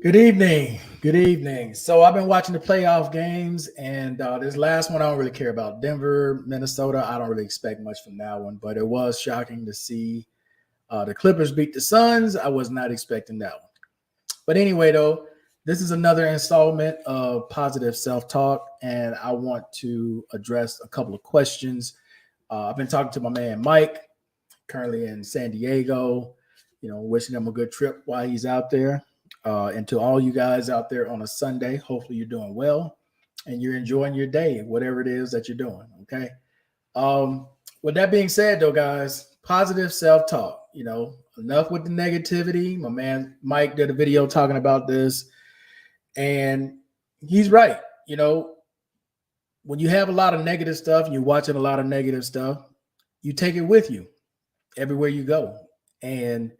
Good evening. Good evening. So I've been watching the playoff games, and this last one I don't really care about. Denver, Minnesota. I don't really expect much from that one, but it was shocking to see the Clippers beat the Suns. I was not expecting that one. But anyway, though, this is another installment of positive self-talk, and I want to address a couple of questions. I've been talking to my man Mike, currently in San Diego. Wishing him a good trip while he's out there. And to all you guys out there on a Sunday, hopefully you're doing well and you're enjoying your day, whatever it is that you're doing. Okay. With that being said, though, guys, positive self talk. Enough with the negativity. My man Mike did a video talking about this, and he's right. When you have a lot of negative stuff and you're watching a lot of negative stuff, you take it with you everywhere you go. And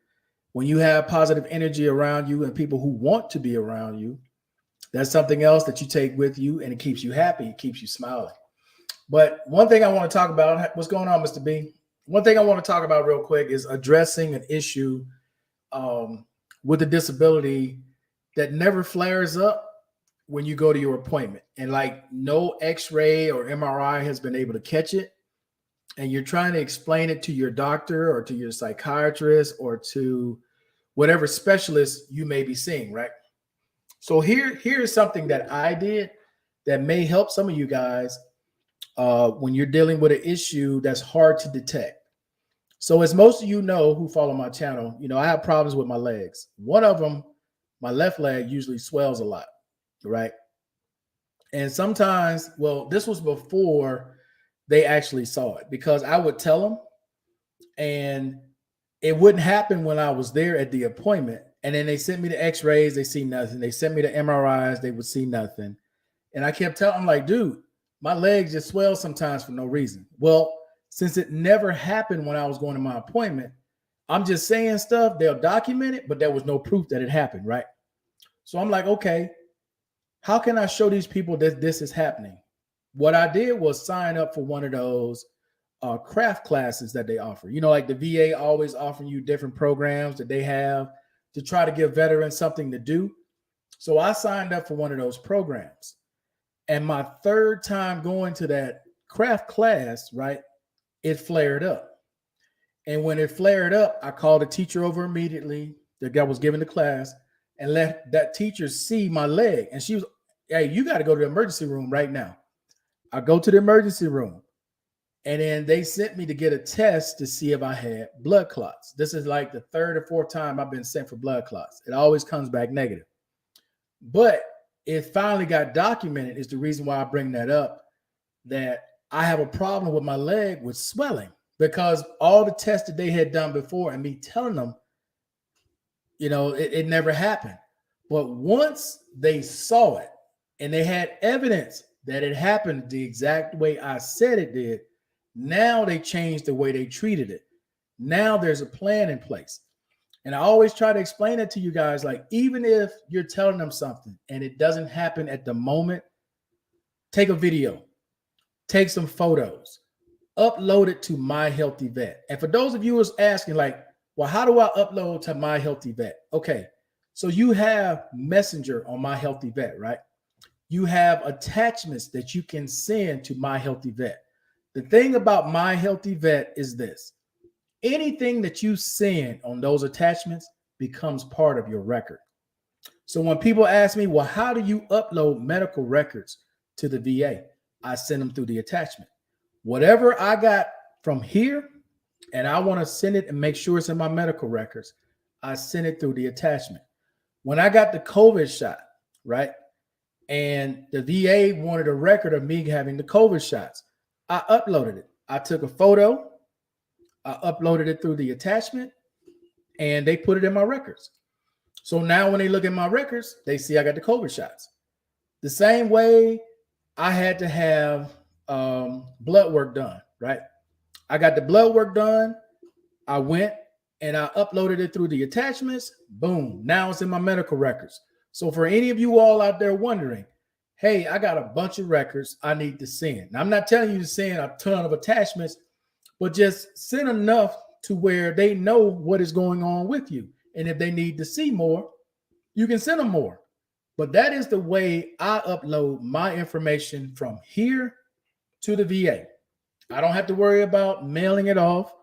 when you have positive energy around you and people who want to be around you, that's something else that you take with you, and it keeps you happy, it keeps you smiling. But one thing I want to talk about, what's going on, Mr. B? One thing I want to talk about real quick is addressing an issue with a disability that never flares up when you go to your appointment. And like no x-ray or MRI has been able to catch it. And you're trying to explain it to your doctor or to your psychiatrist or to whatever specialist you may be seeing, right? So here's something that I did that may help some of you guys when you're dealing with an issue that's hard to detect. So as most of you know who follow my channel, I have problems with my legs. One of them, my left leg, usually swells a lot, right? And sometimes, well, this was before they actually saw it, because I would tell them and it wouldn't happen when I was there at the appointment. And then they sent me the x-rays, they see nothing. They sent me the MRIs, they would see nothing. And I kept telling them, like, dude, my legs just swell sometimes for no reason. Well, since it never happened when I was going to my appointment, I'm just saying stuff, they'll document it, but there was no proof that it happened, right? So I'm like, okay, how can I show these people that this is happening? What I did was sign up for one of those craft classes that they offer. Like the VA always offering you different programs that they have to try to give veterans something to do. So I signed up for one of those programs. And my third time going to that craft class, right, it flared up. And when it flared up, I called a teacher over immediately. The guy was giving the class, and let that teacher see my leg. And she was, hey, you got to go to the emergency room right now. I go to the emergency room. And then they sent me to get a test to see if I had blood clots. This is like the third or fourth time I've been sent for blood clots. It always comes back negative. But it finally got documented, is the reason why I bring that up, that I have a problem with my leg with swelling, because all the tests that they had done before and me telling them, it never happened. But once they saw it and they had evidence that it happened the exact way I said it did, now they changed the way they treated it. Now there's a plan in place. And I always try to explain it to you guys, like, even if you're telling them something and it doesn't happen at the moment, take a video, take some photos, upload it to My Healthy Vet. And for those of you who's asking, like, well, how do I upload to My Healthy Vet? Okay, so you have Messenger on My Healthy Vet, right? You have attachments that you can send to My Healthy Vet. The thing about My Healthy Vet is this: anything that you send on those attachments becomes part of your record. So when people ask me, well, how do you upload medical records to the VA? I send them through the attachment. Whatever I got from here, and I want to send it and make sure it's in my medical records, I send it through the attachment. When I got the COVID shot, right, and the VA wanted a record of me having the COVID shots, I uploaded it. I took a photo, I uploaded it through the attachment, and they put it in my records. So now when they look at my records, they see I got the COVID shots. The same way I had to have blood work done, right? I got the blood work done. I went and I uploaded it through the attachments. Boom. Now it's in my medical records. So for any of you all out there wondering, hey, I got a bunch of records I need to send. Now, I'm not telling you to send a ton of attachments, but just send enough to where they know what is going on with you. And if they need to see more, You can send them more. But that is the way I upload my information from here to the VA. I don't have to worry about mailing it off.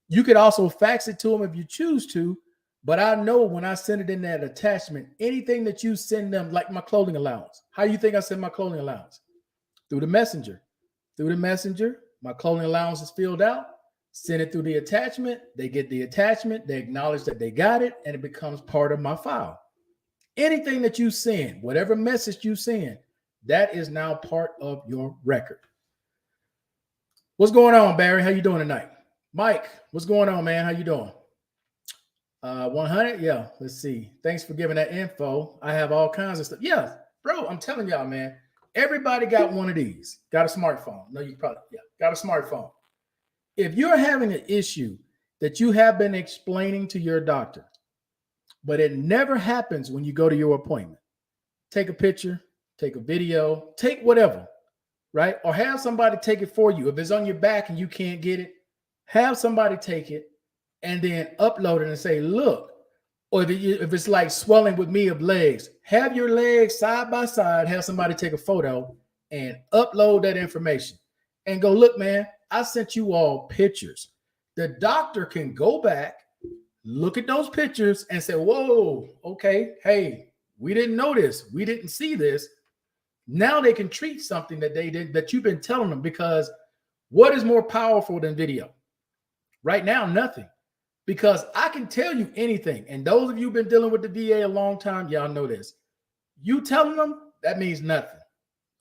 You could also fax it to them if you choose to, but I know when I send it in that attachment, anything that you send them, like my clothing allowance, how do you think I send my clothing allowance? Through the messenger. Through the messenger, my clothing allowance is filled out, send it through the attachment, they get the attachment, they acknowledge that they got it, and it becomes part of my file. Anything that you send, whatever message you send, that is now part of your record. What's going on, Barry? How you doing tonight? Mike, what's going on, man? How you doing? 100? Yeah, let's see. Thanks for giving that info. I have all kinds of stuff. Yeah, bro, I'm telling y'all, man. Everybody got one of these. Got a smartphone. No, you probably, yeah, got a smartphone. If you're having an issue that you have been explaining to your doctor, but it never happens when you go to your appointment, take a picture, take a video, take whatever, right? Or have somebody take it for you. If it's on your back and you can't get it, have somebody take it and then upload it and say, look, or if it's like swelling with me of legs, have your legs side by side, have somebody take a photo and upload that information and go, look, man, I sent you all pictures. The doctor can go back, look at those pictures and say, whoa, okay, hey, we didn't know this. We didn't see this. Now they can treat something that they did that you've been telling them, because what is more powerful than video? Right now, nothing. Because I can tell you anything. And those of you who've been dealing with the VA a long time, y'all know this. You telling them, that means nothing.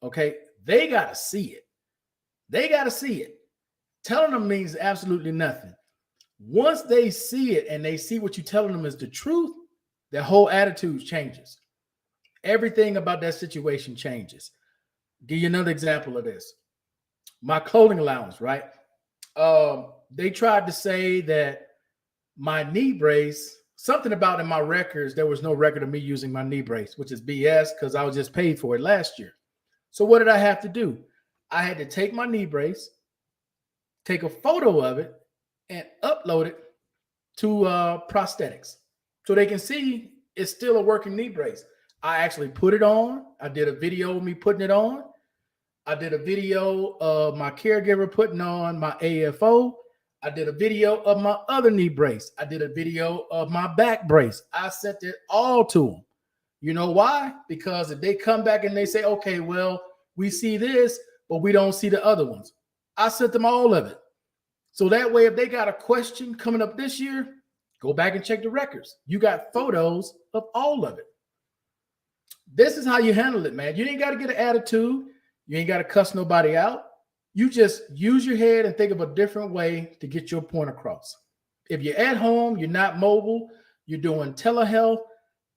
Okay? They got to see it. They got to see it. Telling them means absolutely nothing. Once they see it and they see what you're telling them is the truth, their whole attitude changes. Everything about that situation changes. Give you another example of this. My clothing allowance, right? They tried to say that my knee brace, something about in my records, there was no record of me using my knee brace, which is BS because I was just paid for it last year. So what did I have to do? I had to take my knee brace, take a photo of it, and upload it to prosthetics so they can see it's still a working knee brace. I actually put it on. I did a video of me putting it on. I did a video of my caregiver putting on my AFO. I did a video of my other knee brace. I did a video of my back brace. I sent it all to them. You know why? Because if they come back and they say, okay, well, we see this, but we don't see the other ones, I sent them all of it. So that way, if they got a question coming up this year, go back and check the records. You got photos of all of it. This is how you handle it, man. You ain't got to get an attitude. You ain't got to cuss nobody out. You just use your head and think of a different way to get your point across. If you're at home, you're not mobile, you're doing telehealth,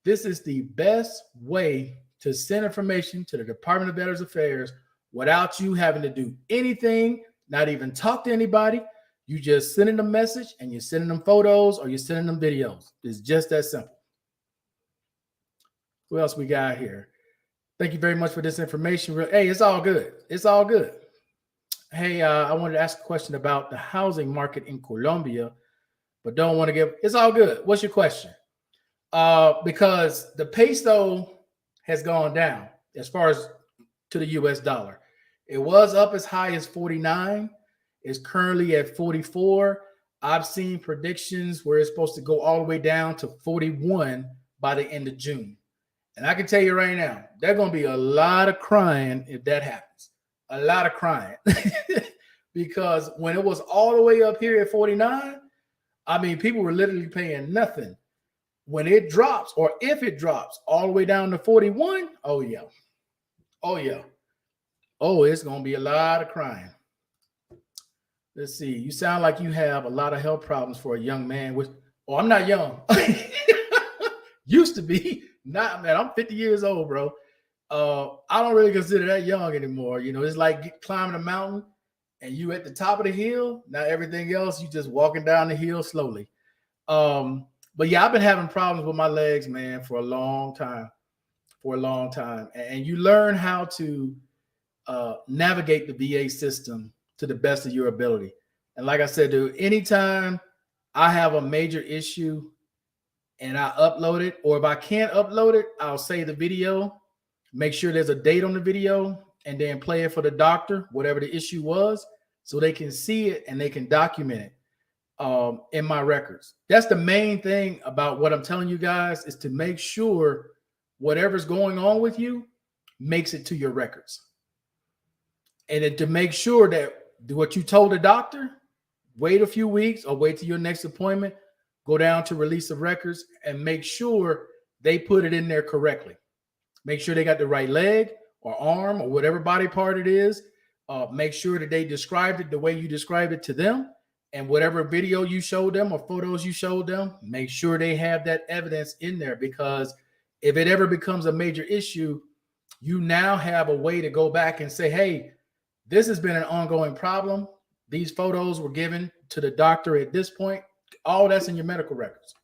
this is the best way to send information to the Department of Veterans Affairs without you having to do anything, not even talk to anybody. You just sending a message and you're sending them photos or you're sending them videos. It's just that simple. What else we got here? Thank you very much for this information. Hey, it's all good. It's all good. Hey, I wanted to ask a question about the housing market in Colombia, but don't want to give. It's all good. What's your question? Because the peso has gone down as far as to the US dollar. It was up as high as 49. It's currently at 44. I've seen predictions where it's supposed to go all the way down to 41 by the end of June. And I can tell you right now, there's going to be a lot of crying if that happens. A lot of crying. Because when it was all the way up here at 49, I mean, people were literally paying nothing. When it drops, or if it drops all the way down to 41, oh yeah. Oh yeah. Oh, it's going to be a lot of crying. Let's see. You sound like you have a lot of health problems for a young man. I'm not young. Used to be. Not, man, I'm 50 years old, bro. I don't really consider that young anymore. You know, it's like climbing a mountain and you at the top of the hill. Now everything else, you just walking down the hill slowly. But yeah, I've been having problems with my legs, man, for a long time. And you learn how to navigate the VA system to the best of your ability. And like I said, dude, anytime I have a major issue, and I upload it, or if I can't upload it, I'll save the video, make sure there's a date on the video, and then play it for the doctor, whatever the issue was, so they can see it and they can document it in my records. That's the main thing about what I'm telling you guys, is to make sure whatever's going on with you makes it to your records. And then to make sure that what you told the doctor, wait a few weeks or wait till your next appointment, go down to release of records and make sure they put it in there correctly. Make sure they got the right leg or arm or whatever body part it is. Make sure that they described it the way you described it to them. And whatever video you showed them or photos you showed them, make sure they have that evidence in there, because if it ever becomes a major issue, you now have a way to go back and say, hey, this has been an ongoing problem. These photos were given to the doctor at this point. All that's in your medical records.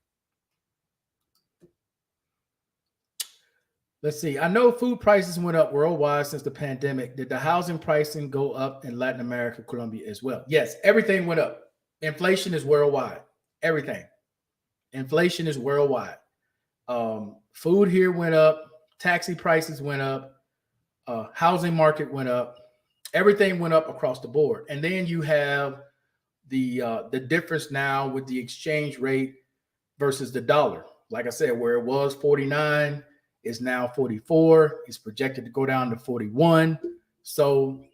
Let's see. I know food prices went up worldwide since the pandemic. Did the housing pricing go up in Latin America, Colombia as well? Yes, everything went up. Inflation is worldwide. Everything. Inflation is worldwide. Food here went up. Taxi prices went up. Housing market went up. Everything went up across the board. And then you have the difference now with the exchange rate versus the dollar. Like I said, where it was 49, is now 44. It's projected to go down to 41. So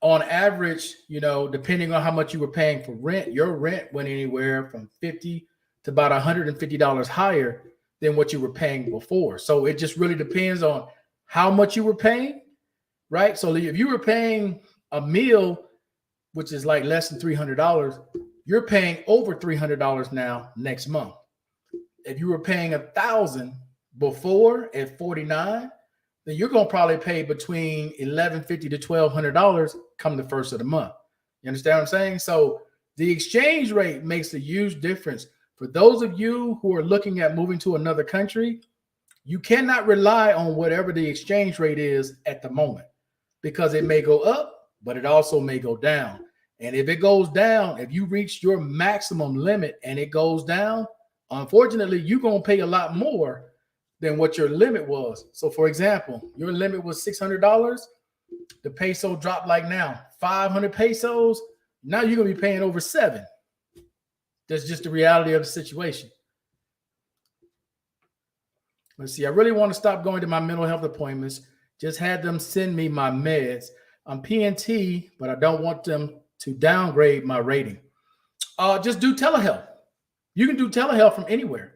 on average, depending on how much you were paying for rent, your rent went anywhere from $50 to about $150 higher than what you were paying before. So it just really depends on how much you were paying, right? So if you were paying a meal, which is like less than $300, you're paying over $300 now next month. If you were paying $1,000 before at 49, then you're going to probably pay between $1,150 to $1,200 come the first of the month. You understand what I'm saying? So the exchange rate makes a huge difference. For those of you who are looking at moving to another country, you cannot rely on whatever the exchange rate is at the moment, because it may go up, but it also may go down. And if it goes down, if you reach your maximum limit and it goes down, unfortunately, you're going to pay a lot more than what your limit was. So for example, your limit was $600. The peso dropped like now, 500 pesos. Now you're going to be paying over $7. That's just the reality of the situation. Let's see. I really want to stop going to my mental health appointments. Just had them send me my meds. I'm PNT, but I don't want them to downgrade my rating. Just do telehealth. You can do telehealth from anywhere.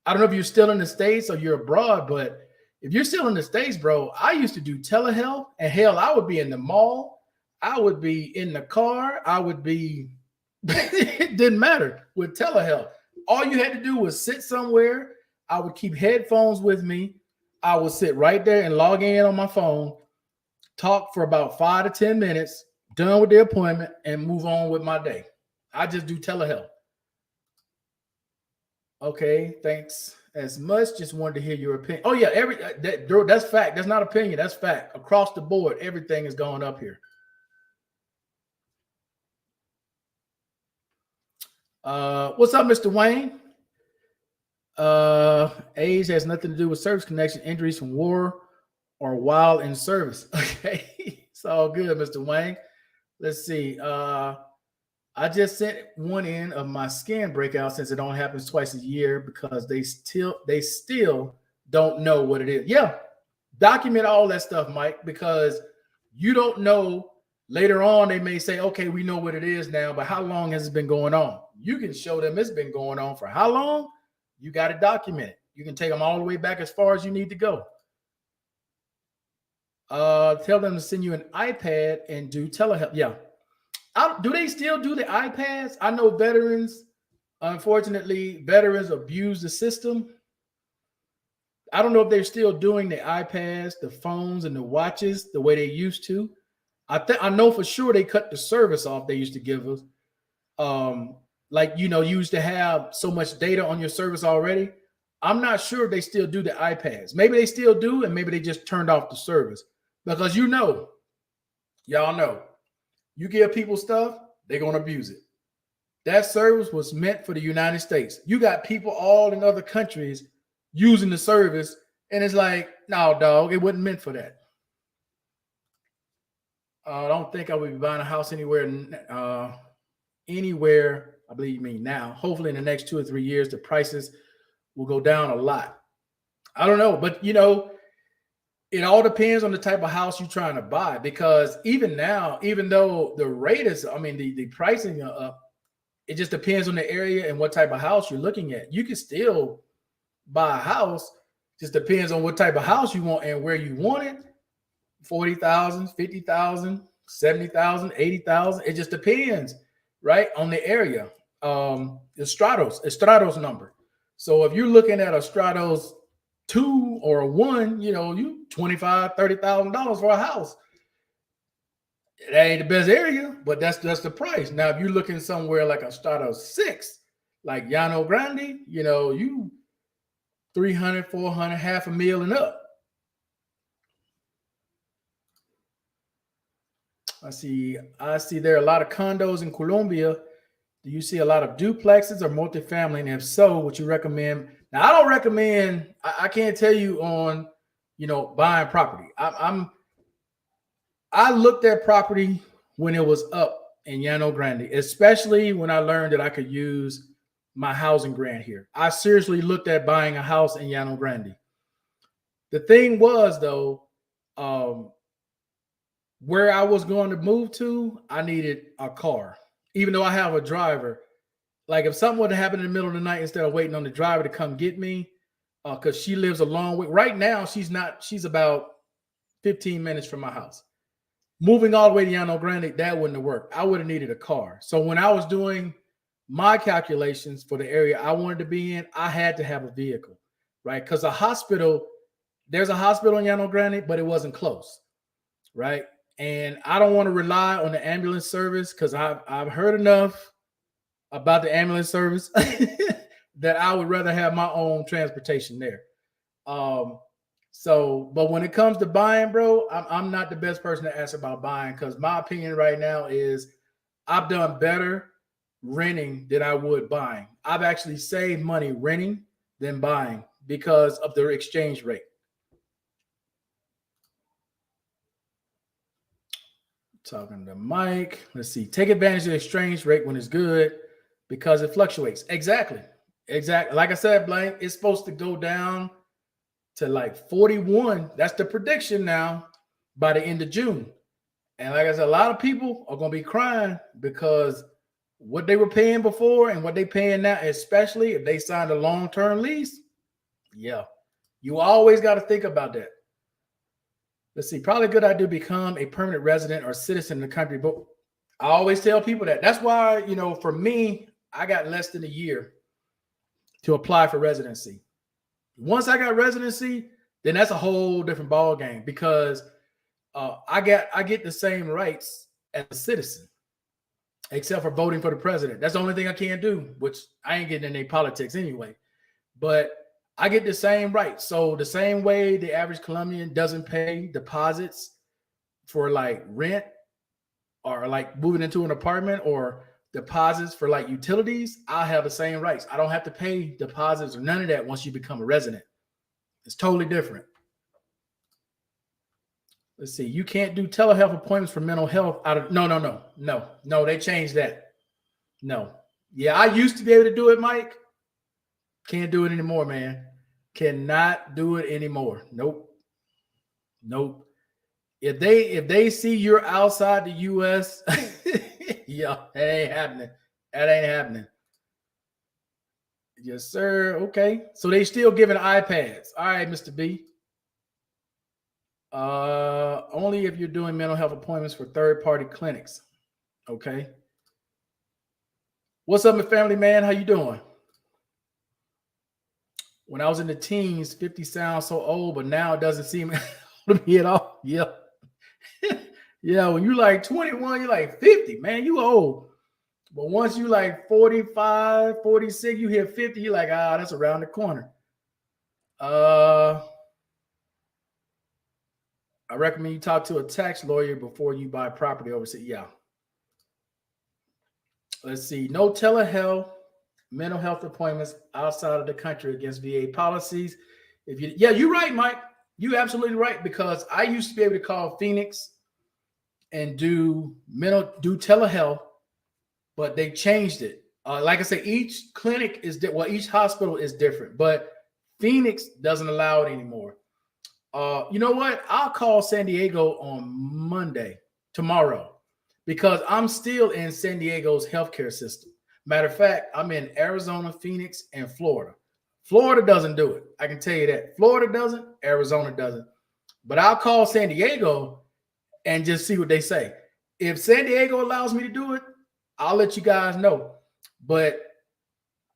I don't know if you're still in the States or you're abroad, but if you're still in the States, bro, I used to do telehealth, and hell, I would be in the mall. I would be in the car. I would be, it didn't matter with telehealth. All you had to do was sit somewhere. I would keep headphones with me. I would sit right there and log in on my phone, talk for about 5 to 10 minutes, done with the appointment, and move on with my day. I just do telehealth. Okay, thanks as much. Just wanted to hear your opinion. Oh yeah, that's fact. That's not opinion. That's fact. Across the board, everything is going up here. What's up, Mr. Wayne? Age has nothing to do with service connection. Injuries from war or while in service. Okay, it's all good, Mr. Wayne. Let's see. I just sent one in of my skin breakout, since it only happens twice a year, because they still don't know what it is. Yeah, document all that stuff, Mike, because you don't know. Later on, they may say, okay, we know what it is now, but how long has it been going on? You can show them it's been going on for how long? You got to document it. You can take them all the way back as far as you need to go. Tell them to send you an iPad and do telehealth. Yeah. Do they still do the iPads? I know veterans, unfortunately, veterans abuse the system. I don't know if they're still doing the iPads, the phones, and the watches the way they used to. I know for sure they cut the service off they used to give us. You used to have so much data on your service already. I'm not sure if they still do the iPads. Maybe they still do, and maybe they just turned off the service. Because y'all know, you give people stuff, they're going to abuse it. That service was meant for the United States. You got people all in other countries using the service, and it's like, no, dog, it wasn't meant for that. I don't think I would be buying a house anywhere. I believe you mean now. Hopefully, in the next 2 or 3 years, the prices will go down a lot. I don't know, but it all depends on the type of house you're trying to buy. Because even now, even though the rate is, I mean, the pricing up, it just depends on the area and what type of house you're looking at. You can still buy a house, just depends on what type of house you want and where you want it. 40,000, 50,000, 70,000, 80,000. It just depends, right, on the area. The Stratos number. So if you're looking at a Stratos 2 or a 1, you $25,000, $30,000 for a house. It ain't the best area, but that's the price. Now, if you're looking somewhere like a Stratos 6, like Llano Grande, you 300, 400, half a mil and up. I see there are a lot of condos in Colombia. Do you see a lot of duplexes or multifamily? And if so, would you recommend? Now, I don't recommend. I can't tell you on, buying property. I looked at property when it was up in Llano Grande, especially when I learned that I could use my housing grant here. I seriously looked at buying a house in Llano Grande. The thing was, though, where I was going to move to, I needed a car. Even though I have a driver, like if something would have happened in the middle of the night, instead of waiting on the driver to come get me, because she lives a long way. Right now, she's about 15 minutes from my house. Moving all the way to Llano Grande, that wouldn't have worked. I would have needed a car. So when I was doing my calculations for the area I wanted to be in, I had to have a vehicle, right? Because there's a hospital in Llano Grande, but it wasn't close, right? And I don't want to rely on the ambulance service because I've heard enough about the ambulance service that I would rather have my own transportation there. But when it comes to buying, bro, I'm not the best person to ask about buying because my opinion right now is I've done better renting than I would buying. I've actually saved money renting than buying because of the exchange rate. Talking to Mike. Let's see. Take advantage of the exchange rate when it's good because it fluctuates. Exactly. Like I said, Blank, it's supposed to go down to like 41. That's the prediction now by the end of June. And like I said, a lot of people are going to be crying because what they were paying before and what they paying now, especially if they signed a long-term lease. Yeah. You always got to think about that. Let's see, probably a good idea to become a permanent resident or citizen in the country. But I always tell people that. That's why, for me, I got less than a year to apply for residency. Once I got residency, then that's a whole different ball game because I get the same rights as a citizen, except for voting for the president. That's the only thing I can't do, which I ain't getting in any politics anyway. But I get the same rights. So the same way the average Colombian doesn't pay deposits for like rent or like moving into an apartment or deposits for like utilities, I have the same rights. I don't have to pay deposits or none of that once you become a resident. It's totally different. Let's see. You can't do telehealth appointments for mental health No. They changed that. No. Yeah, I used to be able to do it, Mike. Can't do it anymore, man. Cannot do it anymore. Nope. If they see you're outside the U.S., yeah, that ain't happening. Yes, sir. Okay. So they still giving iPads. All right, Mr. B. Only if you're doing mental health appointments for third-party clinics. Okay. What's up, my family, man? How you doing? When I was in the teens, 50 sounds so old, but now it doesn't seem to me at all. Yeah. Yeah, when you like 21, you're like 50, man, you old. But once you like 45, 46, you hit 50, you're like, that's around the corner. I recommend you talk to a tax lawyer before you buy property overseas. Yeah. Let's see. No telehealth, mental health appointments outside of the country against VA policies. If you, yeah, you're right, Mike. You absolutely right because I used to be able to call Phoenix and do telehealth, but they changed it. Like I say, each clinic is each hospital is different, but Phoenix doesn't allow it anymore. You know what? I'll call San Diego on Monday, tomorrow, because I'm still in San Diego's healthcare system. Matter of fact, I'm in Arizona, Phoenix, and Florida. Florida doesn't do it. I can tell you that. Florida doesn't, Arizona doesn't. But I'll call San Diego and just see what they say. If San Diego allows me to do it, I'll let you guys know. But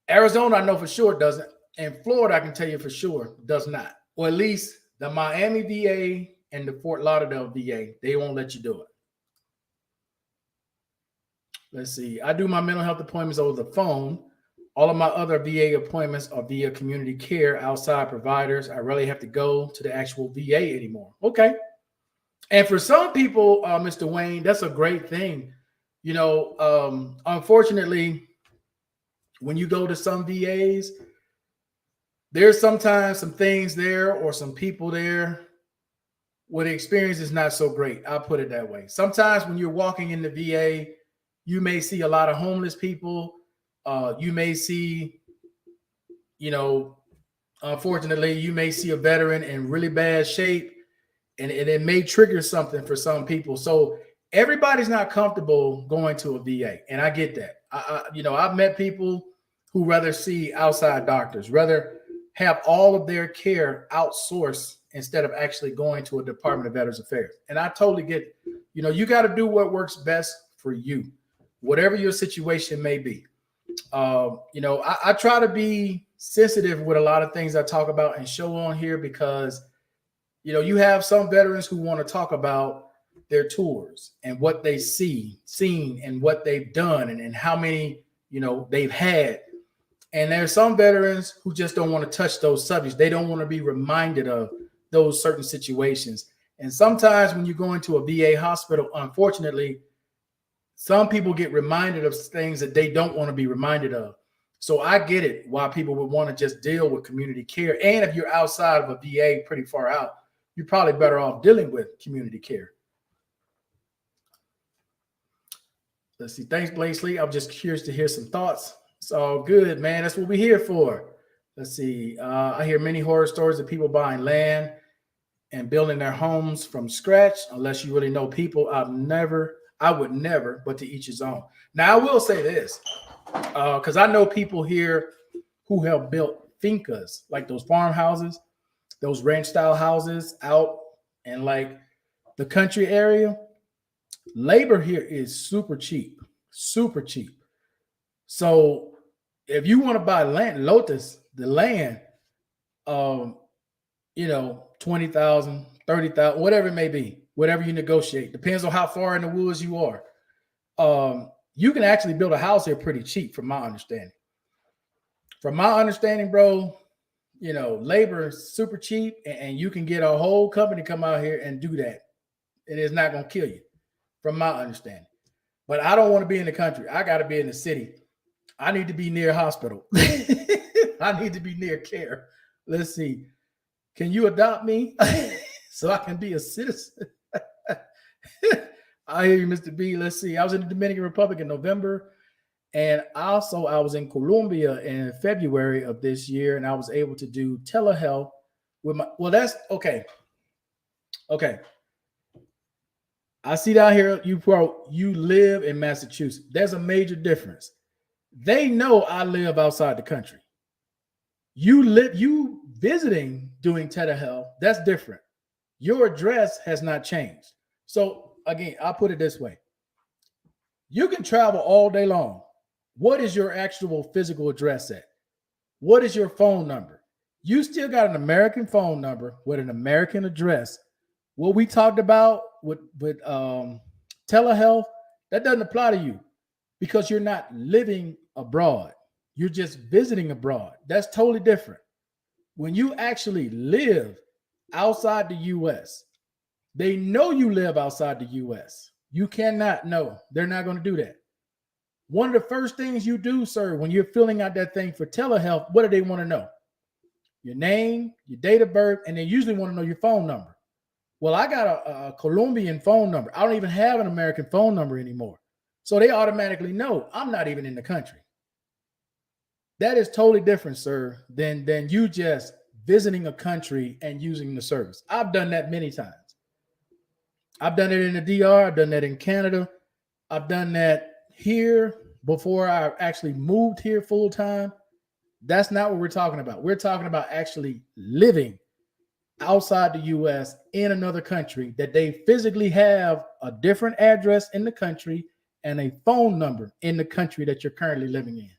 Arizona, I know for sure doesn't. And Florida, I can tell you for sure does not. Or at least the Miami VA and the Fort Lauderdale VA, they won't let you do it. Let's see. I do my mental health appointments over the phone. All of my other VA appointments are via community care outside providers. I rarely have to go to the actual VA anymore. Okay. And for some people, Mr. Wayne, that's a great thing. You know, unfortunately, when you go to some VAs, there's sometimes some things there or some people there where the experience is not so great. I'll put it that way. Sometimes when you're walking in the VA, you may see a lot of homeless people. You may see, you know, unfortunately, you may see a veteran in really bad shape, and it may trigger something for some people. So everybody's not comfortable going to a VA, and I get that. I've met people who rather see outside doctors, rather have all of their care outsourced instead of actually going to a Department of Veterans Affairs. And I totally get it. You know, you got to do what works best for you, whatever your situation may be. I try to be sensitive with a lot of things I talk about and show on here because, you know, you have some veterans who want to talk about their tours and what they seen and what they've done and how many, you know, they've had. And there's some veterans who just don't want to touch those subjects. They don't want to be reminded of those certain situations. And sometimes when you go into a VA hospital, unfortunately, some people get reminded of things that they don't want to be reminded of. So I get it why people would want to just deal with community care. And if you're outside of a VA pretty far out, you're probably better off dealing with community care. Let's see. Thanks, Blakely. I'm just curious to hear some thoughts. It's all good, man. That's what we're here for. Let's see. I hear many horror stories of people buying land and building their homes from scratch. Unless you really know people, I would never, but to each his own. Now, I will say this, because I know people here who have built fincas, like those farmhouses, those ranch-style houses out in like the country area. Labor here is super cheap, super cheap. So if you want to buy land, Lotus, the land, 20,000, 30,000, whatever it may be, whatever you negotiate, depends on how far in the woods you are. You can actually build a house here pretty cheap, from my understanding. From my understanding, bro, you know, labor is super cheap, and you can get a whole company come out here and do that. It is not going to kill you, from my understanding. But I don't want to be in the country. I got to be in the city. I need to be near hospital. I need to be near care. Let's see. Can you adopt me so I can be a citizen? I hear you, Mr. B. Let's see. I was in the Dominican Republic in November. And also I was in Colombia in February of this year. And I was able to do telehealth with that's okay. Okay. I see down here, you live in Massachusetts. There's a major difference. They know I live outside the country. You visiting doing telehealth, that's different. Your address has not changed. So again, I'll put it this way. You can travel all day long. What is your actual physical address at? What is your phone number? You still got an American phone number with an American address. What we talked about with telehealth, that doesn't apply to you because you're not living abroad. You're just visiting abroad. That's totally different. When you actually live outside the U.S., they know you live outside the U.S. You cannot know. They're not going to do that. One of the first things you do, sir, when you're filling out that thing for telehealth, what do they want to know? Your name, your date of birth, and they usually want to know your phone number. Well, I got a Colombian phone number. I don't even have an American phone number anymore. So they automatically know I'm not even in the country. That is totally different, sir, than you just visiting a country and using the service. I've done that many times. I've done it in the DR. I've done that in Canada. I've done that here before I actually moved here full time. That's not what we're talking about. We're talking about actually living outside the US in another country that they physically have a different address in the country and a phone number in the country that you're currently living in.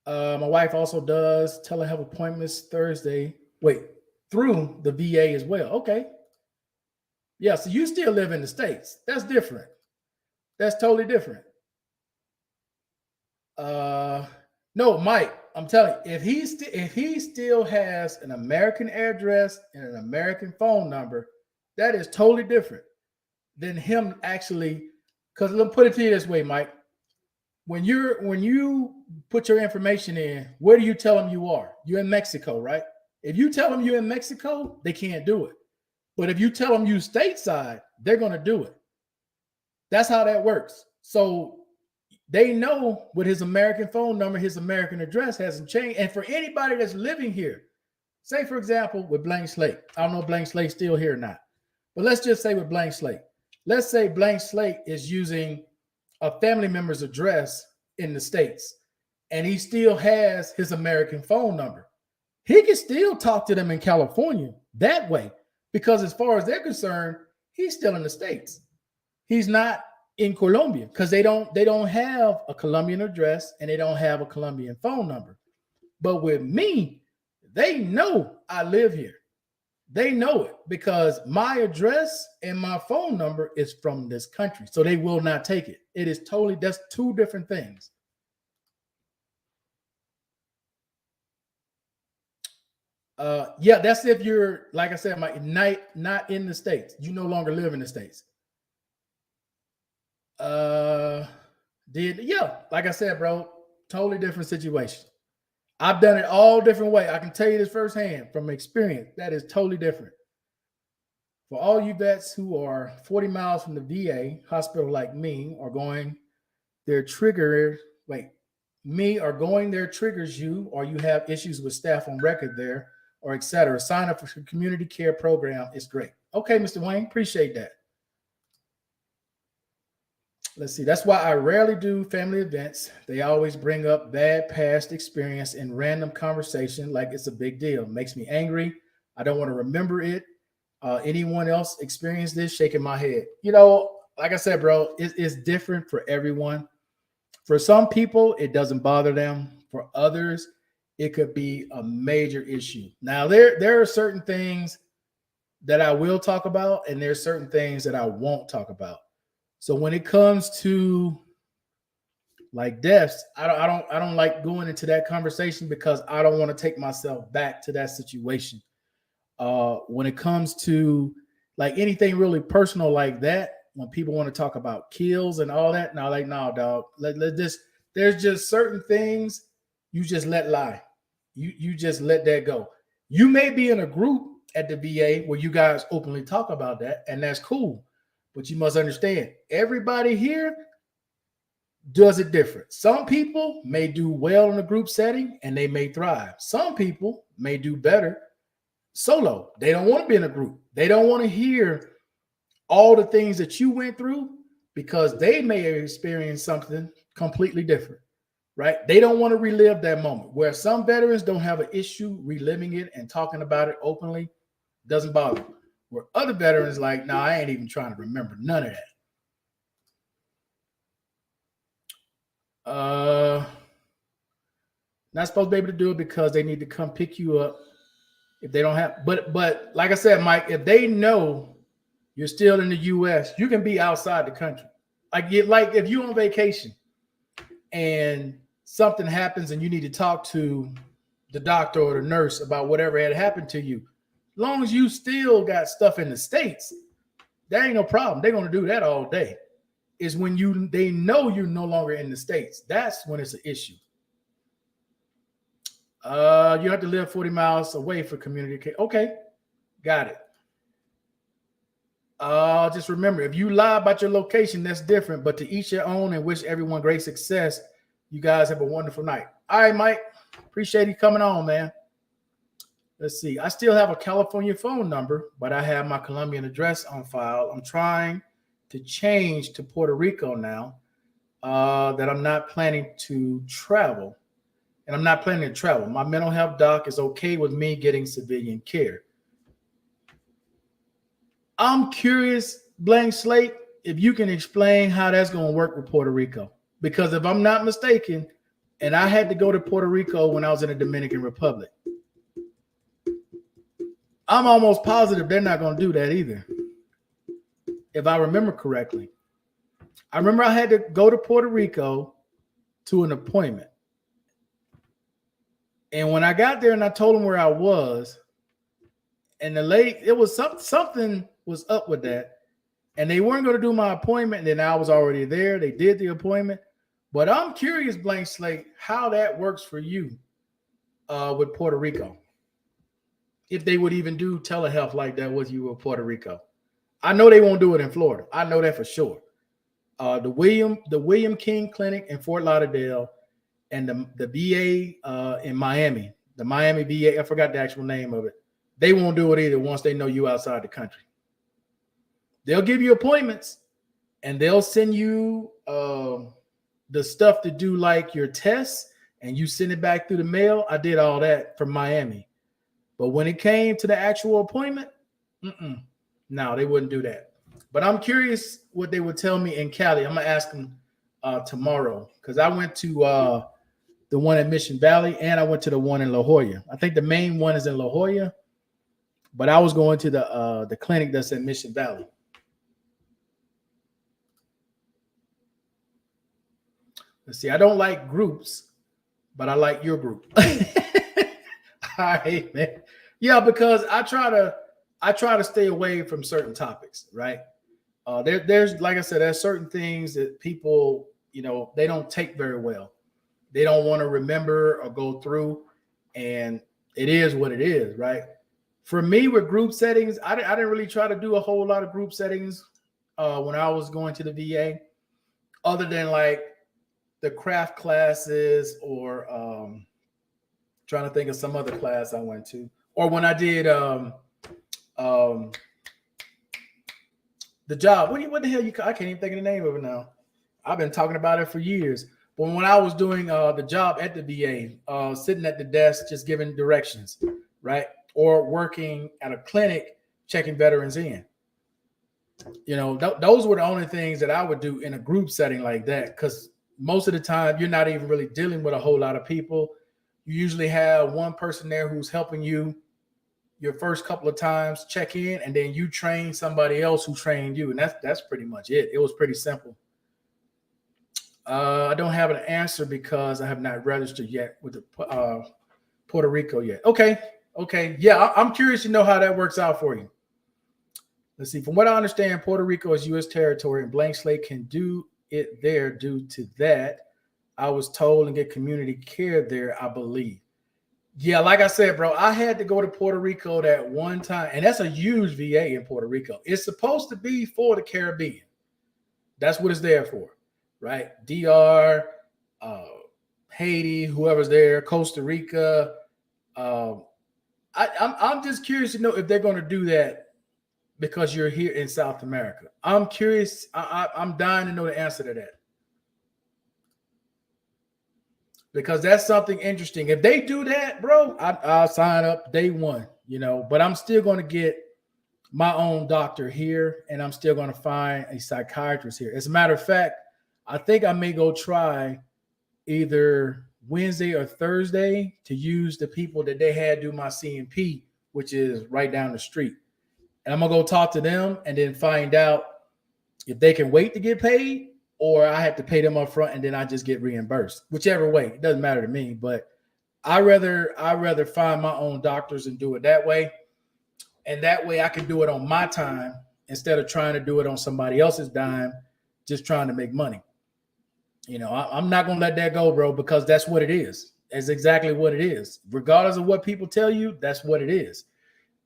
My wife also does telehealth appointments Thursday. Wait, through the VA as well. Okay. Yeah, so you still live in the States. That's different. That's totally different. No, Mike, I'm telling you, if he still has an American address and an American phone number, that is totally different than him actually. Because let me put it to you this way, Mike. When you put your information in, where do you tell them you are? You're in Mexico, right? If you tell them you're in Mexico, they can't do it. But if you tell them you stateside, they're going to do it. That's how that works. So they know with his American phone number, his American address hasn't changed. And for anybody that's living here, say for example, with Blank Slate, I don't know if Blank Slate's still here or not, but let's just say with Blank Slate, let's say Blank Slate is using a family member's address in the States and he still has his American phone number. He can still talk to them in California that way because as far as they're concerned, he's still in the States. He's not in Colombia because they don't have a Colombian address and they don't have a Colombian phone number. But with me, they know I live here. They know it because my address and my phone number is from this country. So they will not take it. It is totally, that's two different things. Yeah, that's if you're, like I said, not in the States. You no longer live in the States. Yeah, like I said, bro, totally different situation. I've done it all different way. I can tell you this firsthand from experience. That is totally different. For all you vets who are 40 miles from the VA hospital like me or going their trigger, wait, me or going there triggers you or you have issues with staff on record there or etc. Sign up for the community care program. It's great. Okay, Mr. Wayne, appreciate that. Let's see. That's why I rarely do family events. They always bring up bad past experience in random conversation like it's a big deal. Makes me angry. I don't want to remember it. Anyone else experience this? Shaking my head. You know, like I said, bro, it's different for everyone. For some people, it doesn't bother them. For others, it could be a major issue. Now, there are certain things that I will talk about, and there's certain things that I won't talk about. So when it comes to like deaths, I don't like going into that conversation because I don't want to take myself back to that situation. When it comes to like anything really personal like that, when people want to talk about kills and all that, now like no, dog. Let this. There's just certain things you just let lie. You just let that go. You may be in a group at the VA where you guys openly talk about that, and that's cool. But you must understand, everybody here does it different. Some people may do well in a group setting and they may thrive. Some people may do better solo. They don't want to be in a group. They don't want to hear all the things that you went through because they may have experienced something completely different, right? They don't want to relive that moment. Where some veterans don't have an issue reliving it and talking about it openly, doesn't bother them. Where other veterans like, nah, I ain't even trying to remember none of that. Not supposed to be able to do it because they need to come pick you up if they don't have. But like I said, Mike, if they know you're still in the U.S., you can be outside the country. Like if you're on vacation and something happens and you need to talk to the doctor or the nurse about whatever had happened to you, as long as you still got stuff in the States, That ain't no problem. They're going to do that all day. Is when they know you're no longer in the States. That's when it's an issue. You have to live 40 miles away for community care. Okay, got it. Just remember, if you lie about your location, that's different. But to each your own, and wish everyone great success. You guys have a wonderful night. All right, Mike. Appreciate you coming on, man. Let's see. I still have a California phone number, but I have my Colombian address on file. I'm trying to change to Puerto Rico now that I'm not planning to travel. And I'm not planning to travel. My mental health doc is okay with me getting civilian care. I'm curious, blank slate, if you can explain how that's going to work with Puerto Rico. Because if I'm not mistaken, and I had to go to Puerto Rico when I was in the Dominican Republic, I'm almost positive they're not going to do that either. If I remember correctly. I remember I had to go to Puerto Rico to an appointment. And when I got there and I told them where I was, and the lady, it was something was up with that. And they weren't going to do my appointment. And then I was already there. They did the appointment. But I'm curious, blank slate, how that works for you with Puerto Rico. If they would even do telehealth like that with you with Puerto Rico. I know they won't do it in Florida. I know that for sure. The William King Clinic in Fort Lauderdale and the VA in Miami, the Miami VA, I forgot the actual name of it. They won't do it either once they know you outside the country. They'll give you appointments and they'll send you the stuff to do like your tests and you send it back through the mail. I did all that from Miami. But when it came to the actual appointment, no, they wouldn't do that. But I'm curious what they would tell me in Cali. I'm going to ask them tomorrow because I went to the one in Mission Valley and I went to the one in La Jolla. I think the main one is in La Jolla, but I was going to the clinic that's in Mission Valley. Let's see. I don't like groups, but I like your group. All right, man. Yeah, because I try to stay away from certain topics, right? There's like I said, there's certain things that people, they don't take very well. They don't want to remember or go through, and it is what it is, right? For me, with group settings, I didn't really try to do a whole lot of group settings when I was going to the VA, other than like the craft classes or trying to think of some other class I went to, or when I did the job. What the hell I can't even think of the name of it now. I've been talking about it for years. But when I was doing the job at the VA, sitting at the desk, just giving directions, right? Or working at a clinic, checking veterans in. Those were the only things that I would do in a group setting like that. Because most of the time, you're not even really dealing with a whole lot of people. You usually have one person there who's helping you your first couple of times, check in, and then you train somebody else who trained you. And that's pretty much it. It was pretty simple. I don't have an answer because I have not registered yet with the Puerto Rico yet. Okay. Yeah, I'm curious to know how that works out for you. Let's see. From what I understand, Puerto Rico is U.S. territory, and blank slate can do it there due to that. I was told and get community care there, I believe. Yeah, like I said, bro, I had to go to Puerto Rico that one time, and that's a huge VA in Puerto Rico. It's supposed to be for the Caribbean. That's what it's there for, right? DR, Haiti, whoever's there, Costa Rica. I'm just curious to know if they're going to do that because you're here in South America. I'm curious. I'm dying to know the answer to that. Because that's something interesting. If they do that, bro, I'll sign up day one, but I'm still going to get my own doctor here, and I'm still going to find a psychiatrist here. As a matter of fact, I think I may go try either Wednesday or Thursday to use the people that they had do my CMP, which is right down the street. And I'm going to go talk to them and then find out if they can wait to get paid, or I have to pay them up front and then I just get reimbursed. Whichever way, it doesn't matter to me. But I rather find my own doctors and do it that way. And that way I can do it on my time instead of trying to do it on somebody else's dime, just trying to make money. I'm not going to let that go, bro, because that's what it is. It's exactly what it is. Regardless of what people tell you, that's what it is.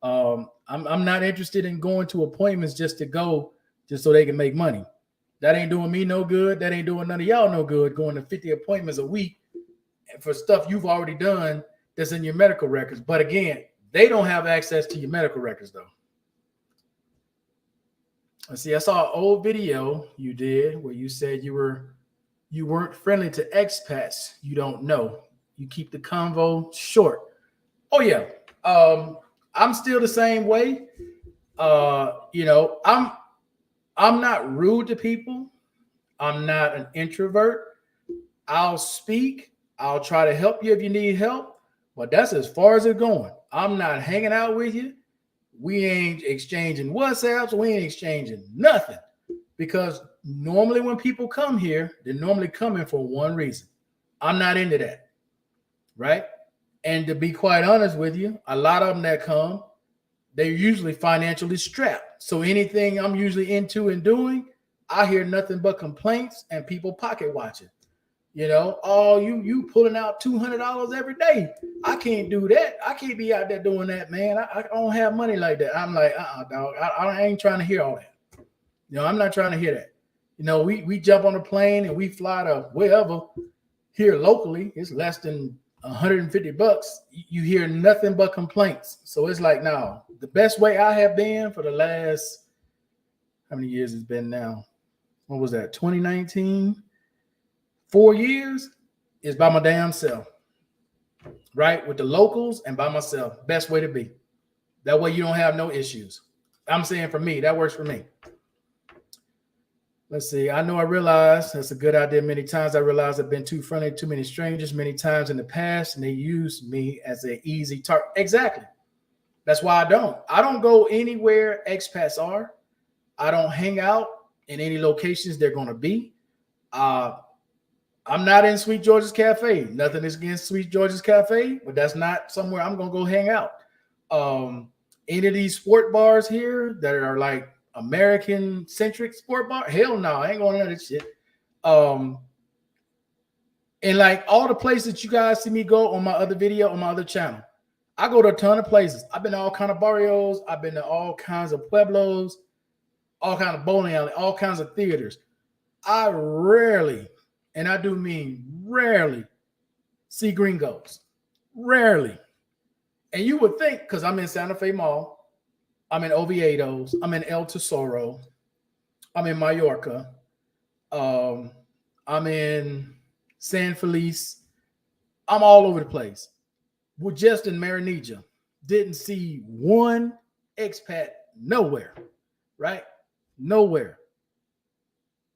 I'm not interested in going to appointments just to go, just so they can make money. That ain't doing me no good. That ain't doing none of y'all no good, going to 50 appointments a week for stuff you've already done that's in your medical records. But again, they don't have access to your medical records, though. Let's see, I saw an old video you did where you said you weren't friendly to expats you don't know. You keep the convo short. Oh, yeah. I'm still the same way. I'm not rude to people. I'm not an introvert. I'll speak. I'll try to help you if you need help, but that's as far as it's going. I'm not hanging out with you. We ain't exchanging WhatsApps. We ain't exchanging nothing, because normally when people come here, they're normally coming for one reason. I'm not into that, right? And to be quite honest with you, a lot of them that come, they're usually financially strapped. So anything I'm usually into and doing, I hear nothing but complaints and people pocket watching. Oh, you pulling out $200 every day. I can't do that. I can't be out there doing that, man. I don't have money like that. I'm like, dog. I ain't trying to hear all that. I'm not trying to hear that. We jump on a plane and we fly to wherever. Here locally, it's less than $150. You hear nothing but complaints. So it's like, no, the best way I have been for the last, how many years it's been now? What was that? 2019? 4 years is by my damn self, right? With the locals and by myself. Best way to be. That way you don't have no issues. I'm saying for me, that works for me. Let's see. I realized that's a good idea. Many times I realized I've been too friendly to too many strangers many times in the past, and they use me as an easy target. Exactly. That's why I don't go anywhere expats are. I don't hang out in any locations they're going to be. I'm not in Sweet George's Cafe. Nothing is against Sweet George's Cafe, but that's not somewhere I'm going to go hang out. Any of these sport bars here that are like American-centric sport bar, hell no, I ain't going to none of that shit. And like all the places that you guys see me go on my other video, on my other channel, I go to a ton of places. I've been to all kind of barrios. I've been to all kinds of pueblos, all kinds of bowling alley, all kinds of theaters. I rarely, and I do mean rarely, see gringos. Rarely. And you would think, because I'm in Santa Fe Mall, I'm in Oviedos, I'm in El Tesoro, I'm in Mallorca, I'm in San Felice, I'm all over the place. We're just in Marinija. Didn't see one expat nowhere, right? Nowhere.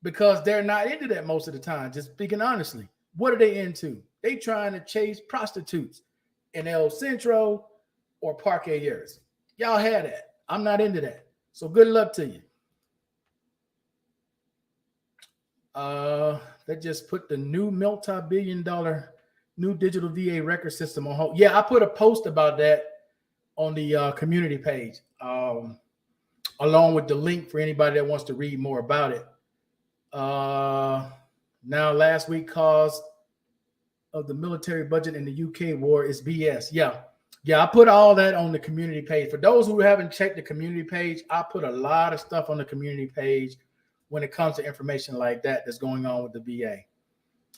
Because they're not into that most of the time, just speaking honestly. What are they into? They trying to chase prostitutes in El Centro or Parque Aires. Y'all had that. I'm not into that. So good luck to you. That just put the new multi-billion-dollar new digital VA record system on hold. Yeah, I put a post about that on the community page, along with the link for anybody that wants to read more about it. Now last week cost of the military budget in the UK war is BS. Yeah, I put all that on the community page. For those who haven't checked the community page, I put a lot of stuff on the community page when it comes to information like that that's going on with the VA.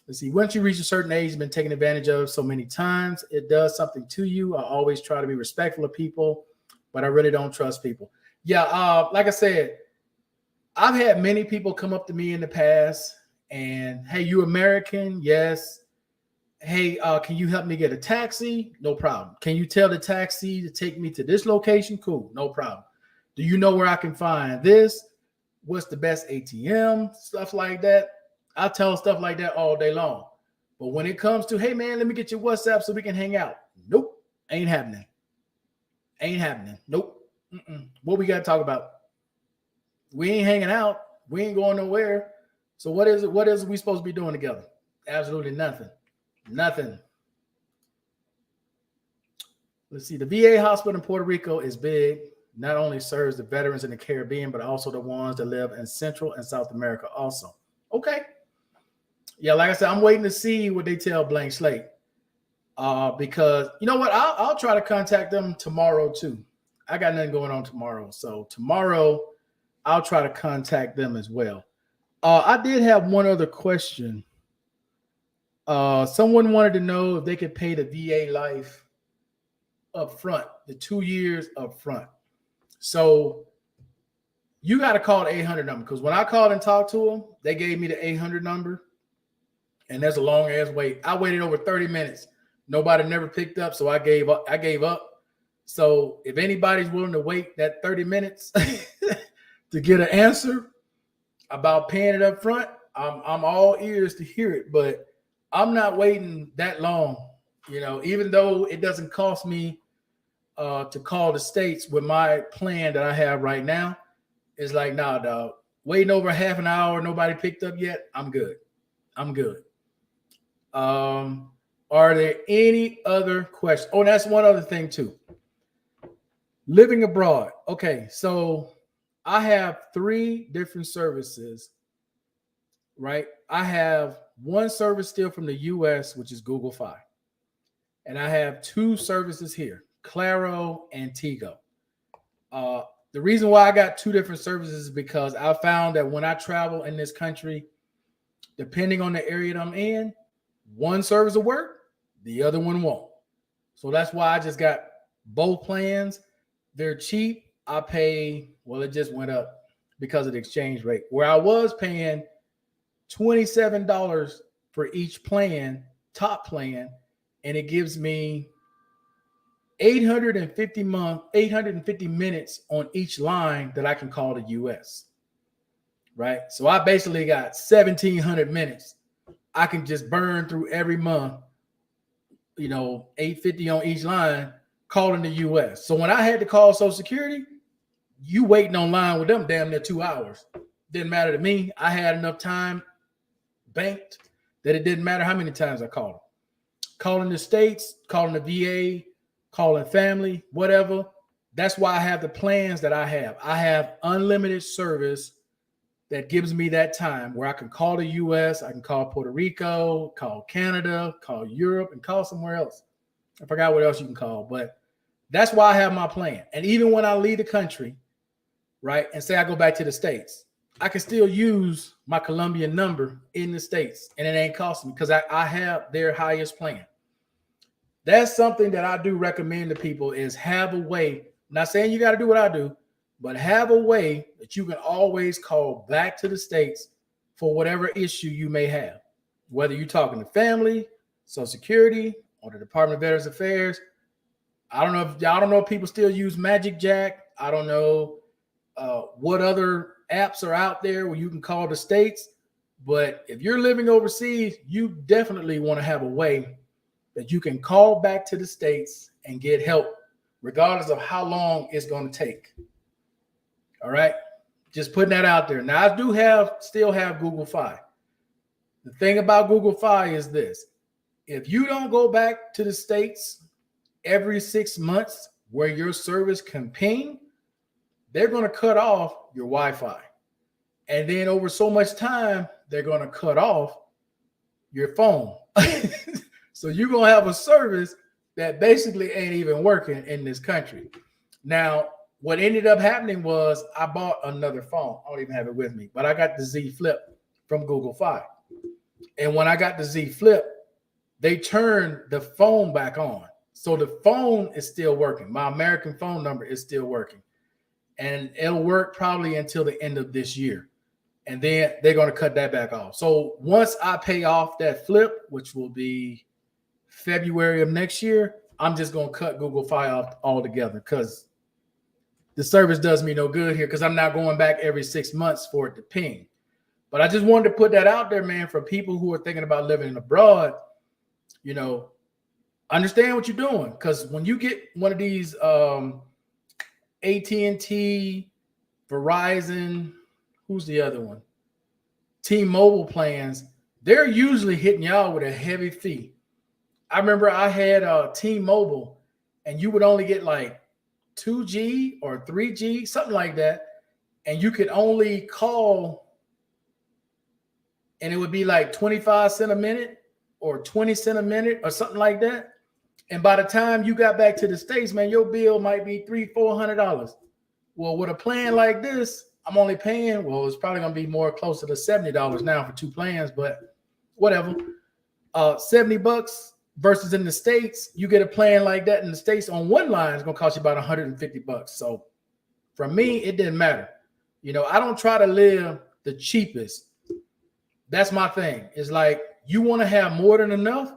Let's see, once you reach a certain age, you've been taken advantage of so many times, it does something to you. I always try to be respectful of people, but I really don't trust people. Yeah, like I said, I've had many people come up to me in the past and, hey, you American? Yes. Hey, can you help me get a taxi? No problem. Can you tell the taxi to take me to this location? Cool, no problem. Do you know where I can find this? What's the best ATM? Stuff like that. I tell stuff like that all day long. But when it comes to, hey, man, let me get your WhatsApp so we can hang out. Nope, ain't happening. Ain't happening. Nope. What we got to talk about? We ain't hanging out. We ain't going nowhere. So what is it? What is we supposed to be doing together? Absolutely nothing. Nothing. Let's see. The VA hospital in Puerto Rico is big. not only serves the veterans in the Caribbean, but also the ones that live in Central and South America also. Okay. Yeah, like I said, I'm waiting to see what they tell Blank Slate. Because you know what? I'll try to contact them tomorrow too. I got nothing going on tomorrow. So tomorrow I'll try to contact them as well. I did have one other question. Someone wanted to know if they could pay the VA life up front, the 2 years up front. So you got to call the 800 number, because when I called and talked to them, they gave me the 800 number, and there's a long ass wait. I waited over 30 minutes. Nobody never picked up, so I gave up. So if anybody's willing to wait that 30 minutes to get an answer about paying it up front, I'm all ears to hear it. But I'm not waiting that long. Even though it doesn't cost me to call the States with my plan that I have right now, it's like, nah, dog. Waiting over half an hour, nobody picked up yet. I'm good. Are there any other questions? Oh, that's one other thing too. Living abroad. Okay, so I have 3 different services, right? I have one service still from the US, which is Google Fi. And I have 2 services here, Claro and Tigo. The reason why I got 2 different services is because I found that when I travel in this country, depending on the area that I'm in, one service will work, the other one won't. So that's why I just got both plans. They're cheap. I pay, well, it just went up because of the exchange rate. Where I was paying $27 for each plan, top plan, and it gives me 850 minutes on each line that I can call the US. Right? So I basically got 1,700 minutes I can just burn through every month, 850 on each line, calling the US. So when I had to call Social Security, you waiting online with them damn near 2 hours. Didn't matter to me. I had enough time banked that it didn't matter how many times I called them. Calling the States, calling the VA, calling family, whatever. That's why I have the plans that I have. I have unlimited service that gives me that time where I can call the US, I can call Puerto Rico, call Canada, call Europe, and call somewhere else. I forgot what else you can call, but that's why I have my plan. And even when I leave the country, right, and say I go back to the States, I can still use my Colombian number in the States, and it ain't costing me because I have their highest plan. That's something that I do recommend to people, is have a way. I'm not saying you got to do what I do, but have a way that you can always call back to the States for whatever issue you may have, whether you're talking to family, Social Security, or the Department of Veterans Affairs. I don't know if people still use Magic Jack. I don't know what other apps are out there where you can call the States. But if you're living overseas, you definitely want to have a way that you can call back to the States and get help, regardless of how long it's going to take. All right. Just putting that out there. Now, I do still have Google Fi. The thing about Google Fi is this. If you don't go back to the States every 6 months where your service can ping, they're going to cut off your Wi-Fi. And then over so much time, they're going to cut off your phone. So you're going to have a service that basically ain't even working in this country. Now, what ended up happening was I bought another phone. I don't even have it with me, but I got the Z Flip from Google Fi. And when I got the Z Flip, they turned the phone back on. So the phone is still working. My American phone number is still working. And it'll work probably until the end of this year. And then they're going to cut that back off. So once I pay off that Flip, which will be February of next year, I'm just going to cut Google Fi off altogether, because the service does me no good here, because I'm not going back every 6 months for it to ping. But I just wanted to put that out there, man, for people who are thinking about living abroad. Understand what you're doing, because when you get one of these AT&T, Verizon, who's the other one? T-Mobile plans, they're usually hitting y'all with a heavy fee. I remember I had T-Mobile, and you would only get like 2G or 3G, something like that, and you could only call, and it would be like 25 cents a minute or 20 cents a minute or something like that. And by the time you got back to the States, man, your bill might be $300-400. Well, with a plan like this, I'm only paying, well, it's probably going to be more closer to $70 now for 2 plans, but whatever. $70 versus in the States, you get a plan like that in the States on one line, it's going to cost you about $150. So for me, it didn't matter. You know, I don't try to live the cheapest. That's my thing. It's like you want to have more than enough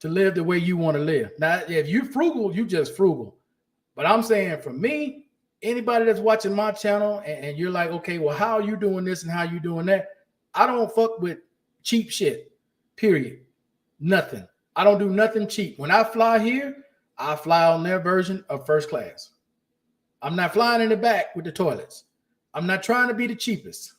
to live the way you want to live. Now, if you're frugal, you just frugal. But I'm saying for me, anybody that's watching my channel and you're like, okay, well, how are you doing this and how you doing that? I don't fuck with cheap shit, period. Nothing. I don't do nothing cheap. When I fly here, I fly on their version of first class. I'm not flying in the back with the toilets. I'm not trying to be the cheapest.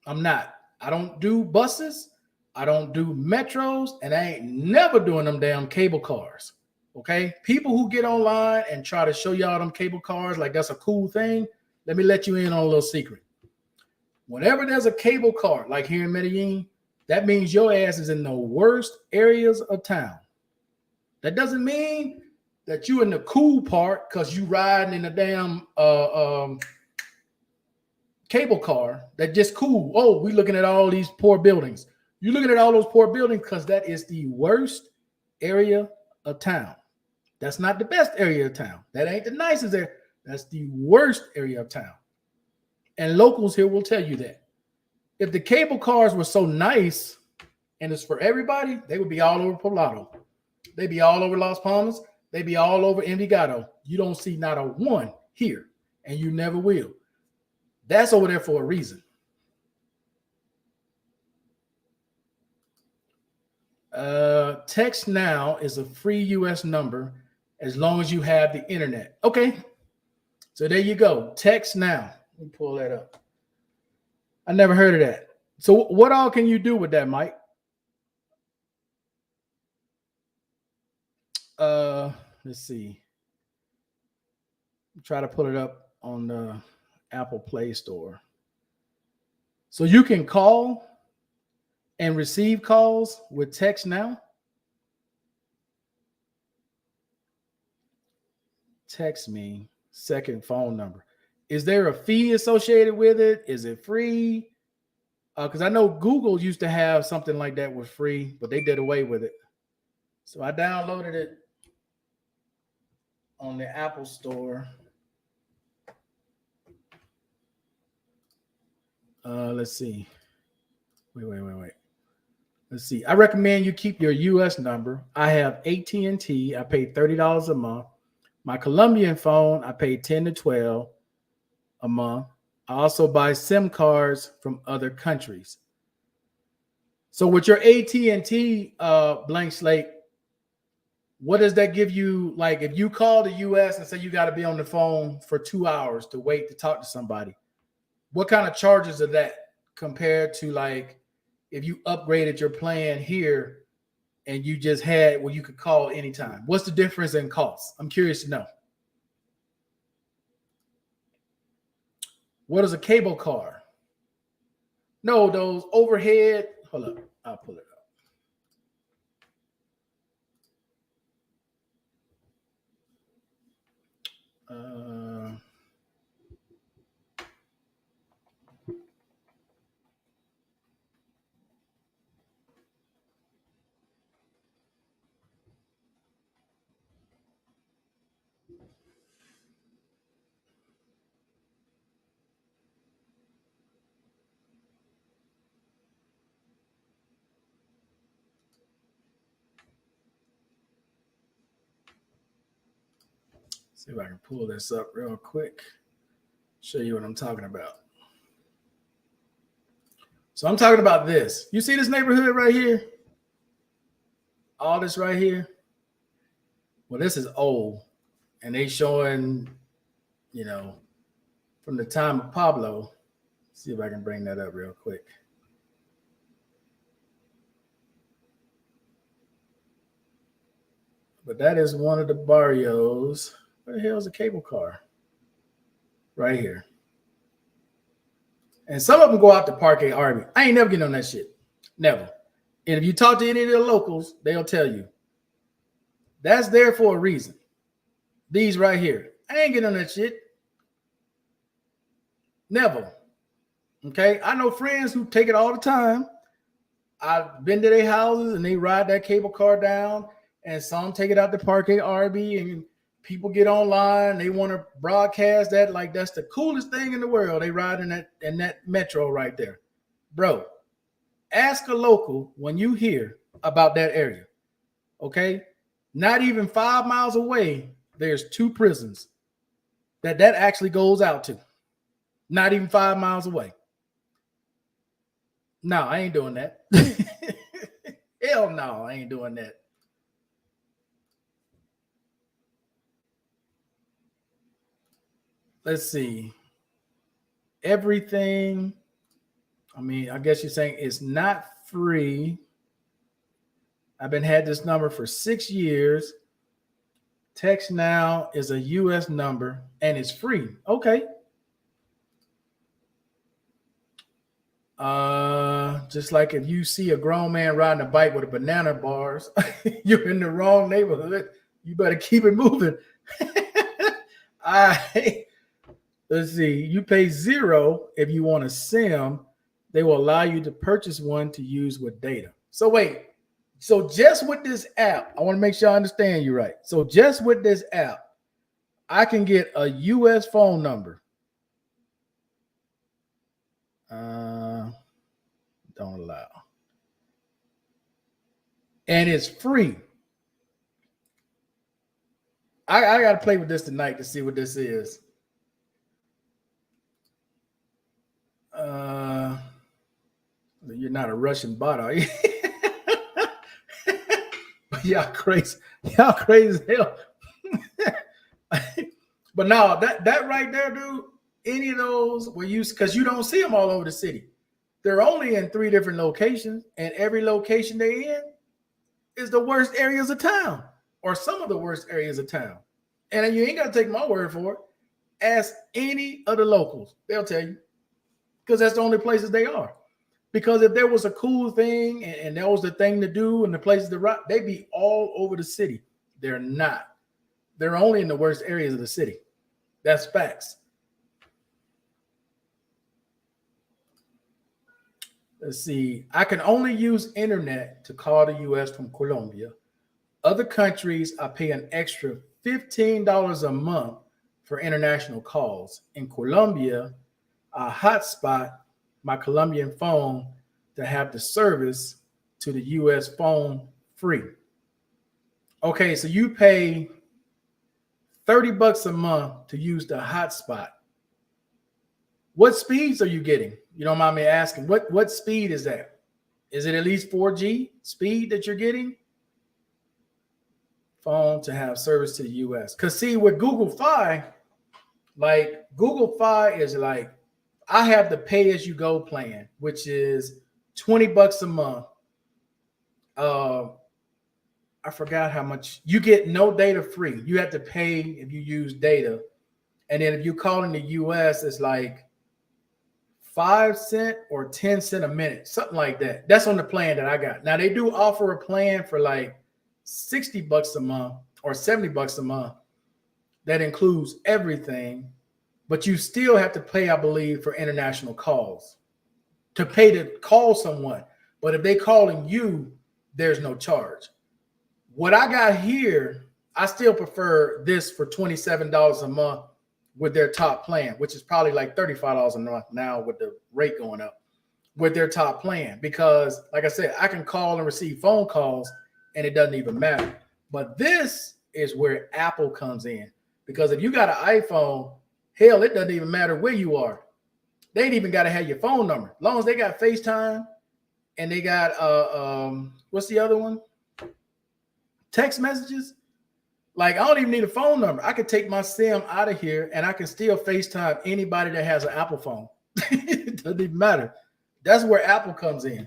I'm not. I don't do buses. I don't do metros, and I ain't never doing them damn cable cars. Okay? People who get online and try to show y'all them cable cars like that's a cool thing, let me let you in on a little secret. Whenever there's a cable car, like here in Medellin, that means your ass is in the worst areas of town. That doesn't mean that you in the cool part because you riding in a damn cable car that just cool. Oh, we looking at all these poor buildings. You're looking at all those poor buildings because that is the worst area of town. That's not the best area of town. That ain't the nicest area. That's the worst area of town. And locals here will tell you that. If the cable cars were so nice and it's for everybody, they would be all over Poblado. They'd be all over Las Palmas. They'd be all over Envigado. You don't see not a one here, and you never will. That's over there for a reason. Text Now is a free U.S. number as long as you have the internet. Okay, so there you go. Text Now. Let me pull that up. I never heard of that. So what all can you do with that, Mike? Let's see. Try to pull it up on the Apple Play Store. So you can call and receive calls with Text Now. Text me, second phone number. Is there a fee associated with it? Is it free? Because I know Google used to have something like that was free, but they did away with it. So I downloaded it on the Apple Store. Let's see. Wait. Let's see. I recommend you keep your U.S. number. I have AT&T. I pay $30 a month. My Colombian phone, I pay $10 to $12 a month. I also buy SIM cards from other countries. So with your AT&T blank slate, what does that give you? Like if you call the U.S. and say you got to be on the phone for 2 hours to wait to talk to somebody, what kind of charges are that compared to like if you upgraded your plan here and you just had where you could call anytime? What's the difference in cost? I'm curious to know. What is a cable car? No, those overhead. Hold up. I'll pull it up. See if I can pull this up real quick. Show you what I'm talking about. So I'm talking about this. You see this neighborhood right here? All this right here? Well, this is old. And they showing, you know, from the time of Pablo. Let's see if I can bring that up real quick. But that is one of the barrios. Where the hell is the cable car? Right here. And some of them go out to Parque Arby. I ain't never getting on that shit. Never. And if you talk to any of the locals, they'll tell you that's there for a reason. These right here. I ain't getting on that shit. Never. Okay. I know friends who take it all the time. I've been to their houses and they ride that cable car down, and some take it out to Parque Arby, and people get online. They want to broadcast that like that's the coolest thing in the world. They ride in that metro right there. Bro, ask a local when you hear about that area. Okay? Not even 5 miles away, there's 2 prisons that actually goes out to. Not even 5 miles away. No, I ain't doing that. Hell no, I ain't doing that. Let's see. Everything, I mean, I guess you're saying it's not free. I've been had this number for 6 years. Text now is a US number and it's free. Okay. Just like if you see a grown man riding a bike with a banana bars, you're in the wrong neighborhood. You better keep it moving. Let's see. You pay $0 if you want a SIM. They will allow you to purchase one to use with data. So wait. So just with this app, I want to make sure I understand you right. So just with this app, I can get a US phone number. Don't allow. And it's free. I got to play with this tonight to see what this is. You're not a Russian bot, are you? Y'all crazy. Y'all crazy as hell. But no, that right there, dude, any of those were used because you don't see them all over the city. They're only in 3 different locations, and every location they're in is the worst areas of town or some of the worst areas of town. And you ain't got to take my word for it. Ask any of the locals. They'll tell you because that's the only places they are. Because if there was a cool thing and that was the thing to do and the places to rock, they'd be all over the city. They're not. They're only in the worst areas of the city. That's facts. Let's see. I can only use internet to call the U.S. from Colombia. Other countries, I pay an extra $15 a month for international calls. In Colombia, I hotspot my Colombian phone to have the service to the U.S. phone free. Okay, so you pay $30 a month to use the hotspot. What speeds are you getting? You don't mind me asking. What speed is that? Is it at least 4G speed that you're getting? Phone to have service to the US. Because see, with Google Fi, like Google Fi is like, I have the pay-as-you-go plan, which is $20 a month. I forgot how much. You get no data free. You have to pay if you use data. And then if you call in the US, it's like 5 cents or 10 cents a minute, something like that. That's on the plan that I got. Now they do offer a plan for like $60 a month or $70 a month that includes everything, but you still have to pay, I believe, for international calls to pay to call someone. But if they calling you, there's no charge. What I got here, I still prefer this for $27 a month with their top plan, which is probably like $35 a month now with the rate going up with their top plan. Because like I said, I can call and receive phone calls and it doesn't even matter. But this is where Apple comes in. Because if you got an iPhone, hell, it doesn't even matter where you are. They ain't even got to have your phone number. As long as they got FaceTime and they got, what's the other one? Text messages. Like, I don't even need a phone number. I could take my SIM out of here and I can still FaceTime anybody that has an Apple phone. It doesn't even matter. That's where Apple comes in.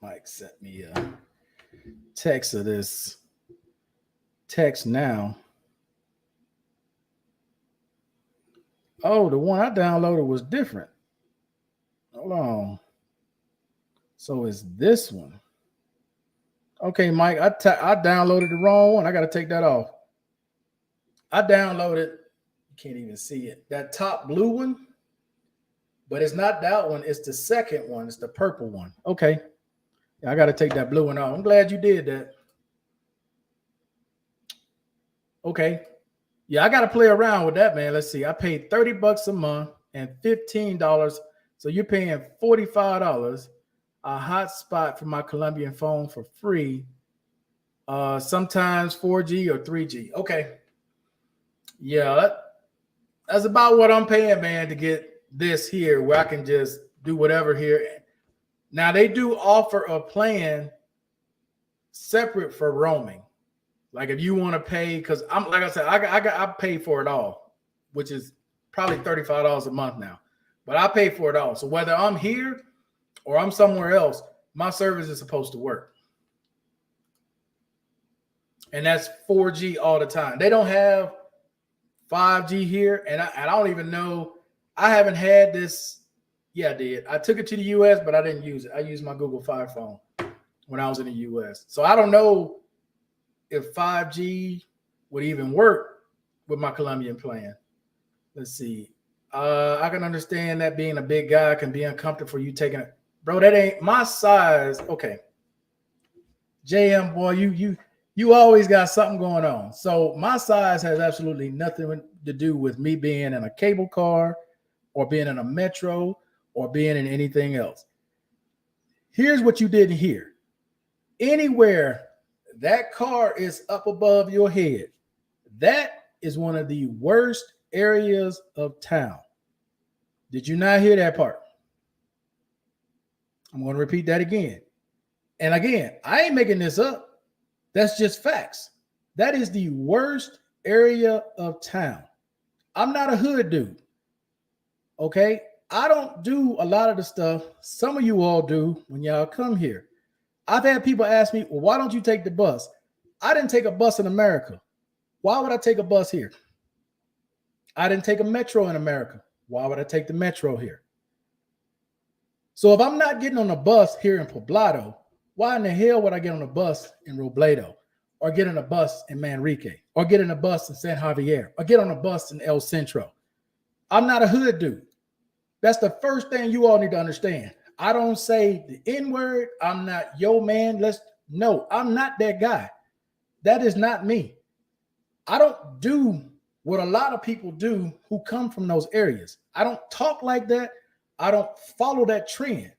Mike sent me a text of this text now. Oh, the one I downloaded was different. Hold on. So it's this one. Okay, Mike, I downloaded the wrong one. I got to take that off. I downloaded, you can't even see it, that top blue one, but it's not that one. It's the second one. It's the purple one. Okay. I got to take that blue one off. I'm glad you did that. Okay. Yeah, I got to play around with that, man. Let's see. I paid $30 a month and $15. So you're paying $45, a hotspot for my Colombian phone for free. Sometimes 4G or 3G. Okay. Yeah, that's about what I'm paying, man, to get this here where I can just do whatever here. Now, they do offer a plan separate for roaming. Like if you want to pay, because I'm like I said, I pay for it all, which is probably $35 a month now. But I pay for it all. So whether I'm here or I'm somewhere else, my service is supposed to work. And that's 4G all the time. They don't have 5G here, and I don't even know. I haven't had this. Yeah, I did. I took it to the US, but I didn't use it. I used my Google Fi phone when I was in the US. So I don't know if 5G would even work with my Colombian plan. Let's see. I can understand that being a big guy can be uncomfortable for you taking it. Bro, that ain't my size. Okay. JM, boy, you always got something going on. So my size has absolutely nothing to do with me being in a cable car or being in a metro or being in anything else. Here's what you didn't hear. Anywhere that car is up above your head, that is one of the worst areas of town. Did you not hear that part? I'm going to repeat that again. And again, I ain't making this up. That's just facts. That is the worst area of town. I'm not a hood dude. Okay? I don't do a lot of the stuff some of you all do when y'all come here. I've had people ask me, well, why don't you take the bus? I didn't take a bus in America. Why would I take a bus here? I didn't take a metro in America. Why would I take the metro here? So if I'm not getting on a bus here in Poblado, why in the hell would I get on a bus in Robledo or get on a bus in Manrique or get on a bus in San Javier or get on a bus in El Centro? I'm not a hood dude. That's the first thing you all need to understand. I don't say the N-word. I'm not yo man. No, I'm not that guy. That is not me. I don't do what a lot of people do who come from those areas. I don't talk like that. I don't follow that trend.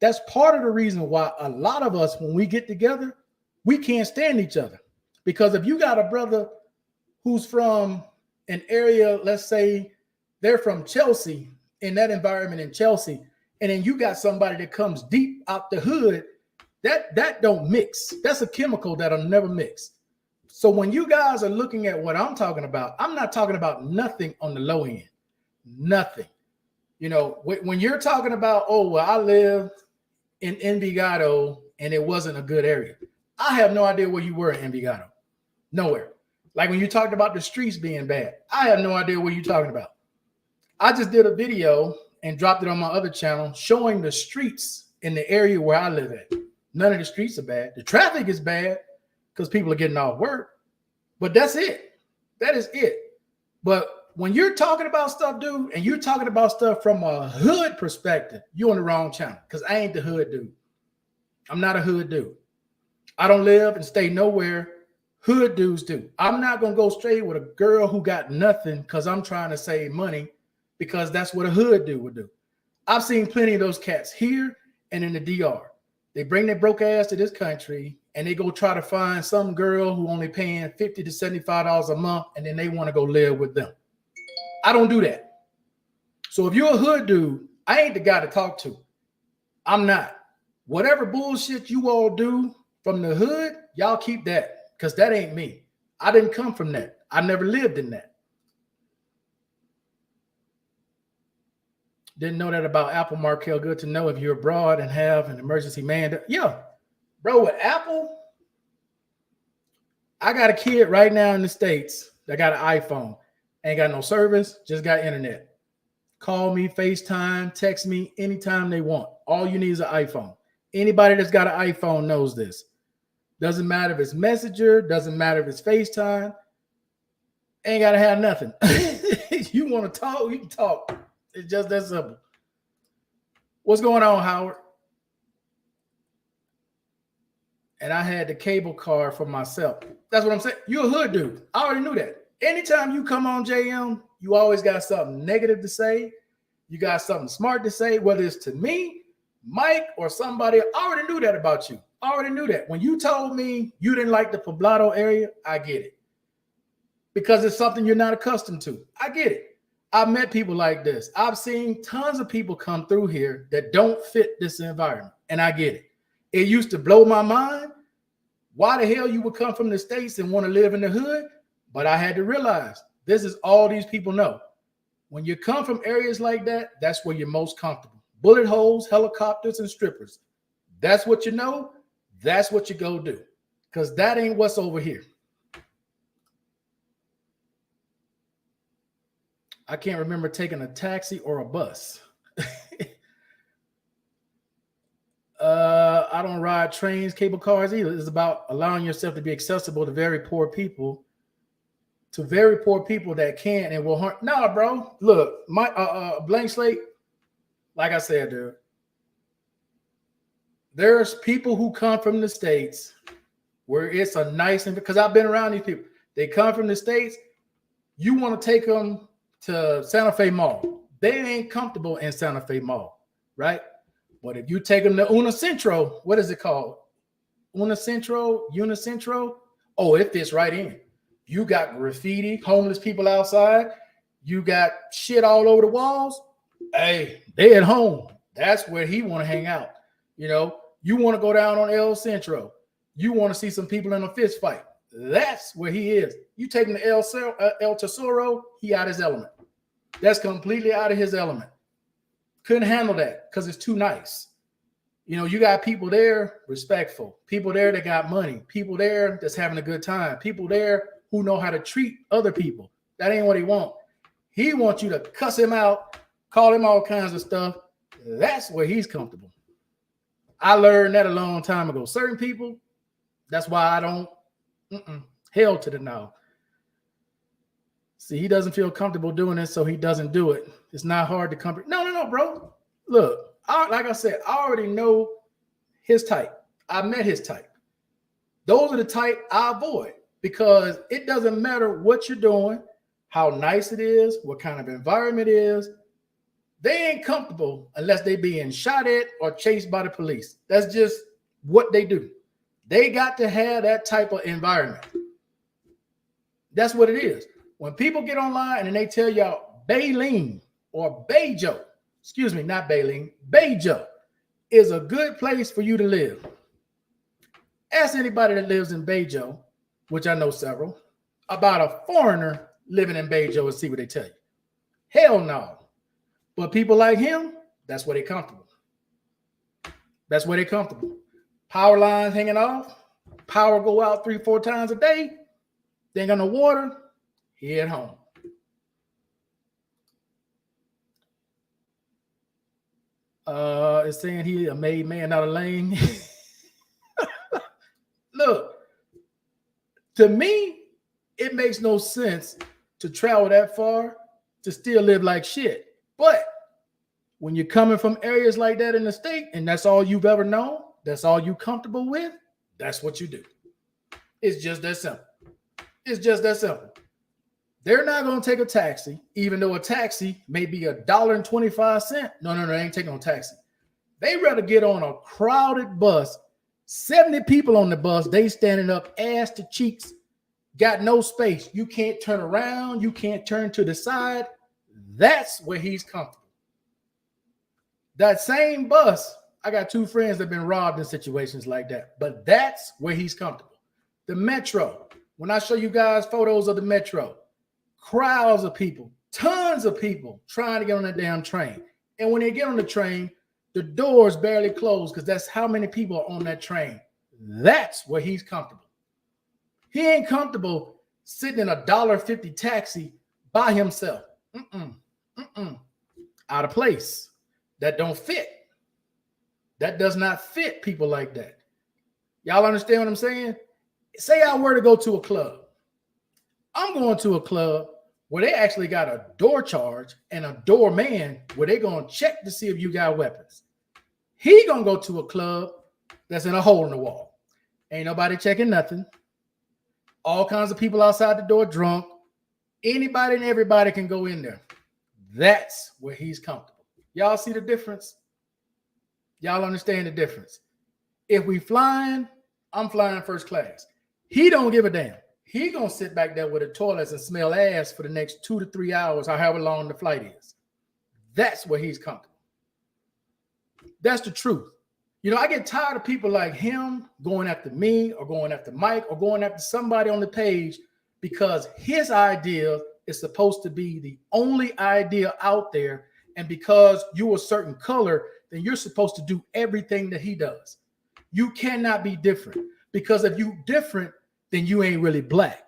That's part of the reason why a lot of us, when we get together, we can't stand each other. Because if you got a brother who's from an area, let's say they're from Chelsea, in that environment in Chelsea, and then you got somebody that comes deep out the hood, that don't mix. That's a chemical that'll never mix. So when you guys are looking at what I'm talking about, I'm not talking about nothing on the low end. Nothing. You know, when you're talking about, oh, well, I live in Envigado and it wasn't a good area. I have no idea where you were in Envigado. Nowhere. Like when you talked about the streets being bad, I have no idea what you're talking about. I just did a video and dropped it on my other channel showing the streets in the area where I live at. None of the streets are bad. The traffic is bad because people are getting off work, but that's it. That is it. But when you're talking about stuff, dude, and you're talking about stuff from a hood perspective, you're on the wrong channel because I ain't the hood dude. I'm not a hood dude. I don't live and stay nowhere hood dudes do. I'm not going to go straight with a girl who got nothing because I'm trying to save money, because that's what a hood dude would do. I've seen plenty of those cats here and in the DR. They bring their broke ass to this country and they go try to find some girl who only paying $50 to $75 a month, and then they want to go live with them. I don't do that. So if you're a hood dude, I ain't the guy to talk to. I'm not. Whatever bullshit you all do from the hood, y'all keep that, because that ain't me. I didn't come from that. I never lived in that. Didn't know that about Apple, Markel. Good to know if you're abroad and have an emergency man. Yeah, bro, with Apple, I got a kid right now in the States that got an iPhone. Ain't got no service, just got internet. Call me, FaceTime, text me anytime they want. All you need is an iPhone. Anybody that's got an iPhone knows this. Doesn't matter if it's Messenger, doesn't matter if it's FaceTime. Ain't got to have nothing. You want to talk, you can talk. It's just that simple. What's going on, Howard? And I had the cable card for myself. That's what I'm saying. You're a hood dude. I already knew that. Anytime you come on JM, you always got something negative to say. You got something smart to say, whether it's to me, Mike, or somebody. I already knew that about you. I already knew that. When you told me you didn't like the Poblado area, I get it. Because it's something you're not accustomed to. I get it. I've met people like this. I've seen tons of people come through here that don't fit this environment, and I get it. It used to blow my mind. Why the hell you would come from the States and want to live in the hood? But I had to realize this is all these people know. When you come from areas like that, that's where you're most comfortable. Bullet holes, helicopters, and strippers. That's what you know. That's what you go do. Because that ain't what's over here. I can't remember taking a taxi or a bus. I don't ride trains, cable cars either. It's about allowing yourself to be accessible to very poor people that can and will harm. Nah, bro. Look, my blank slate, like I said, dude, there's people who come from the States where it's a nice, because I've been around these people. They come from the States. You want to take them to Santa Fe Mall. They ain't comfortable in Santa Fe Mall, right? But if you take them to Unicentro, what is it called? Unicentro? Oh, it fits right in. You got graffiti, homeless people outside. You got shit all over the walls. Hey, they at home. That's where he want to hang out. You know, you want to go down on El Centro. You want to see some people in a fist fight. That's where he is. You take him to El Tesoro, he out his element. That's completely out of his element. Couldn't handle that because it's too nice. You know, you got people there respectful, people there that got money, people there that's having a good time, people there who know how to treat other people. That ain't what he want. He wants you to cuss him out, call him all kinds of stuff. That's where he's comfortable. I learned that a long time ago. Certain people, that's why I don't, hell to the no. See, he doesn't feel comfortable doing it, so he doesn't do it. It's not hard to comfort. No, bro. Look, like I said, I already know his type. I met his type. Those are the type I avoid because it doesn't matter what you're doing, how nice it is, what kind of environment it is. They ain't comfortable unless they being shot at or chased by the police. That's just what they do. They got to have that type of environment. That's what it is. When people get online and they tell y'all Baleen or Bejo, excuse me, not Baleen, Bejo is a good place for you to live. Ask anybody that lives in Bejo, which I know several, about a foreigner living in Bejo and see what they tell you. Hell no. But people like him, that's where they're comfortable. That's where they're comfortable. Power lines hanging off, power go out 3-4 times a day. They ain't got no water. He at home. It's saying he a made man, not a lame. Look, to me, it makes no sense to travel that far to still live like shit. But when you're coming from areas like that in the state, and that's all you've ever known, that's all you comfortable with, that's what you do. It's just that simple. It's just that simple. They're not going to take a taxi, even though a taxi may be $1.25. No, they ain't taking no taxi. They rather get on a crowded bus, 70 people on the bus, they standing up ass to cheeks, got no space. You can't turn around. You can't turn to the side. That's where he's comfortable. That same bus, I got 2 friends that have been robbed in situations like that, but that's where he's comfortable. The metro, when I show you guys photos of the metro, crowds of people, tons of people trying to get on that damn train. And when they get on the train, the doors barely close because that's how many people are on that train. That's where he's comfortable. He ain't comfortable sitting in $1.50 taxi by himself. Out of place. That don't fit. That does not fit people like that. Y'all understand what I'm saying? Say I were to go to a club. I'm going to a club where they actually got a door charge and a doorman where they're going to check to see if you got weapons. He going to go to a club that's in a hole in the wall. Ain't nobody checking nothing. All kinds of people outside the door drunk. Anybody and everybody can go in there. That's where he's comfortable. Y'all see the difference? Y'all understand the difference? If we flying, I'm flying first class. He don't give a damn. He gonna sit back there with the toilets and smell ass for the next 2 to 3 hours, however long the flight is. That's where he's comfortable. That's the truth. You know, I get tired of people like him going after me or going after Mike or going after somebody on the page because his idea is supposed to be the only idea out there. And because you're a certain color, then you're supposed to do everything that he does. You cannot be different, because if you different, then you ain't really black,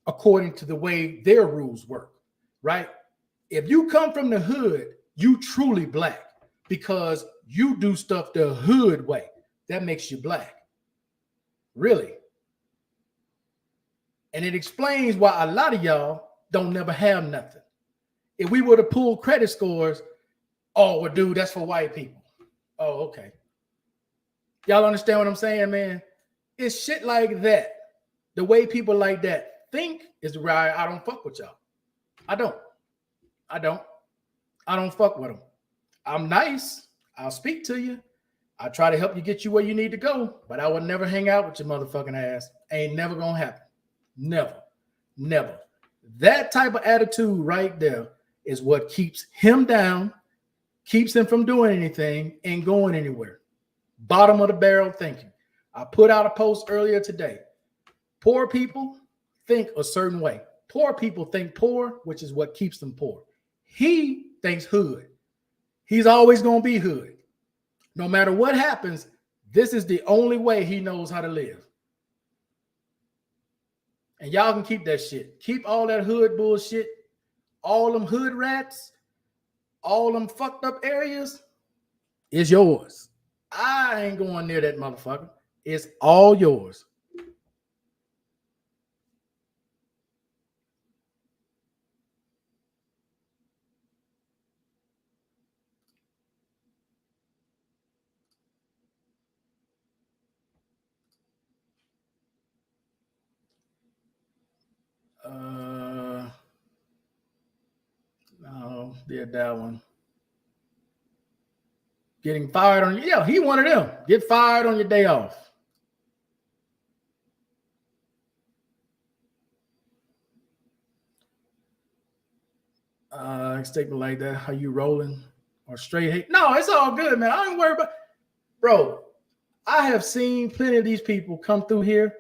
according to the way their rules work, right? If you come from the hood, you truly black because you do stuff the hood way. That makes you black. Really. And it explains why a lot of y'all don't never have nothing. If we were to pull credit scores, oh, well, dude, that's for white people. Oh, okay. Y'all understand what I'm saying, man? It's shit like that. The way people like that think is why I don't fuck with y'all. I don't fuck with them. I'm nice. I'll speak to you. I try to help you get you where you need to go, but I would never hang out with your motherfucking ass. Ain't never gonna happen. Never. That type of attitude right there is what keeps him down, keeps him from doing anything and going anywhere. Bottom of the barrel thinking. I put out a post earlier today. Poor people think a certain way. Poor people think poor, which is what keeps them poor. He thinks hood. He's always going to be hood. No matter what happens, this is the only way he knows how to live. And y'all can keep that shit. Keep all that hood bullshit. All them hood rats, all them fucked up areas is yours. I ain't going near that motherfucker. It's all yours. No, did that one. Getting fired on, yeah, he one of them. Get fired on your day off. Statement like that. How you rolling? Or straight hate? No, it's all good, man. I don't worry about, bro. I have seen plenty of these people come through here.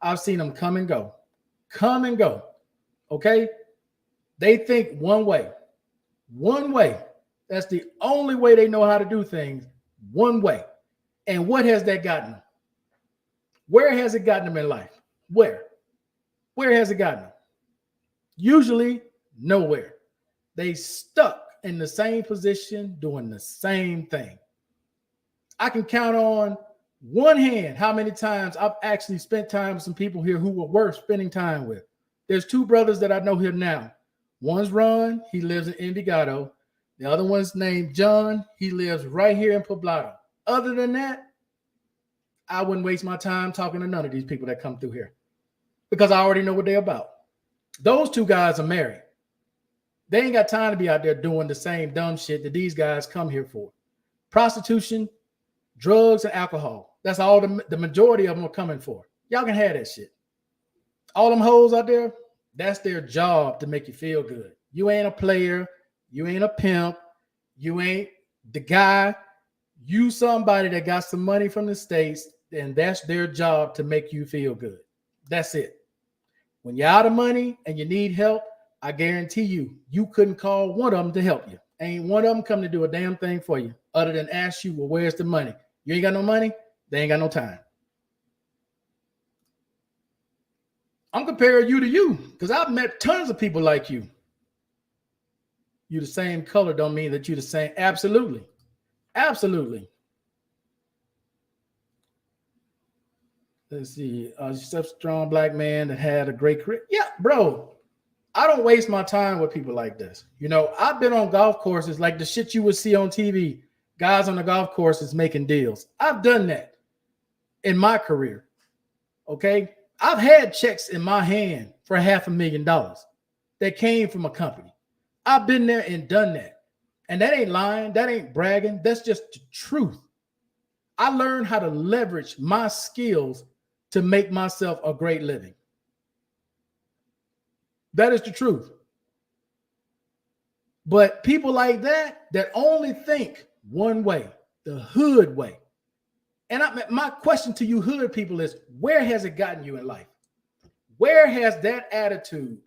I've seen them come and go. Okay? They think one way. That's the only way they know how to do things. One way. And what has that gotten them? Where has it gotten them in life? Where has it gotten them? Usually nowhere. They stuck in the same position doing the same thing. I can count on one hand how many times I've actually spent time with some people here who were worth spending time with. There's two brothers that I know here now. One's Ron. He lives in Envigado. The other one's named John. He lives right here in Poblado. Other than that, I wouldn't waste my time talking to none of these people that come through here because I already know what they're about. Those two guys are married. They ain't got time to be out there doing the same dumb shit that these guys come here for. Prostitution, drugs, and alcohol. That's all the majority of them are coming for. Y'all can have that shit. All them hoes out there, that's their job to make you feel good. You ain't a player. You ain't a pimp. You ain't the guy. You somebody that got some money from the States, and that's their job to make you feel good. That's it. When you're out of money and you need help, I guarantee you couldn't call one of them to help you. Ain't one of them come to do a damn thing for you other than ask you, well, where's the money? You ain't got no money, they ain't got no time. I'm comparing you to you because I've met tons of people like you. You the same color don't mean that you the same. Absolutely. Absolutely. Let's see. Such a strong black man that had a great career. Yeah, bro. I don't waste my time with people like this. You know, I've been on golf courses like the shit you would see on TV. Guys on the golf courses making deals. I've done that in my career. Okay. I've had checks in my hand for $500,000 that came from a company. I've been there and done that. And that ain't lying. That ain't bragging. That's just the truth. I learned how to leverage my skills to make myself a great living. That is the truth. But people like that only think one way, the hood way. And my question to you hood people is, where has it gotten you in life? Where has that attitude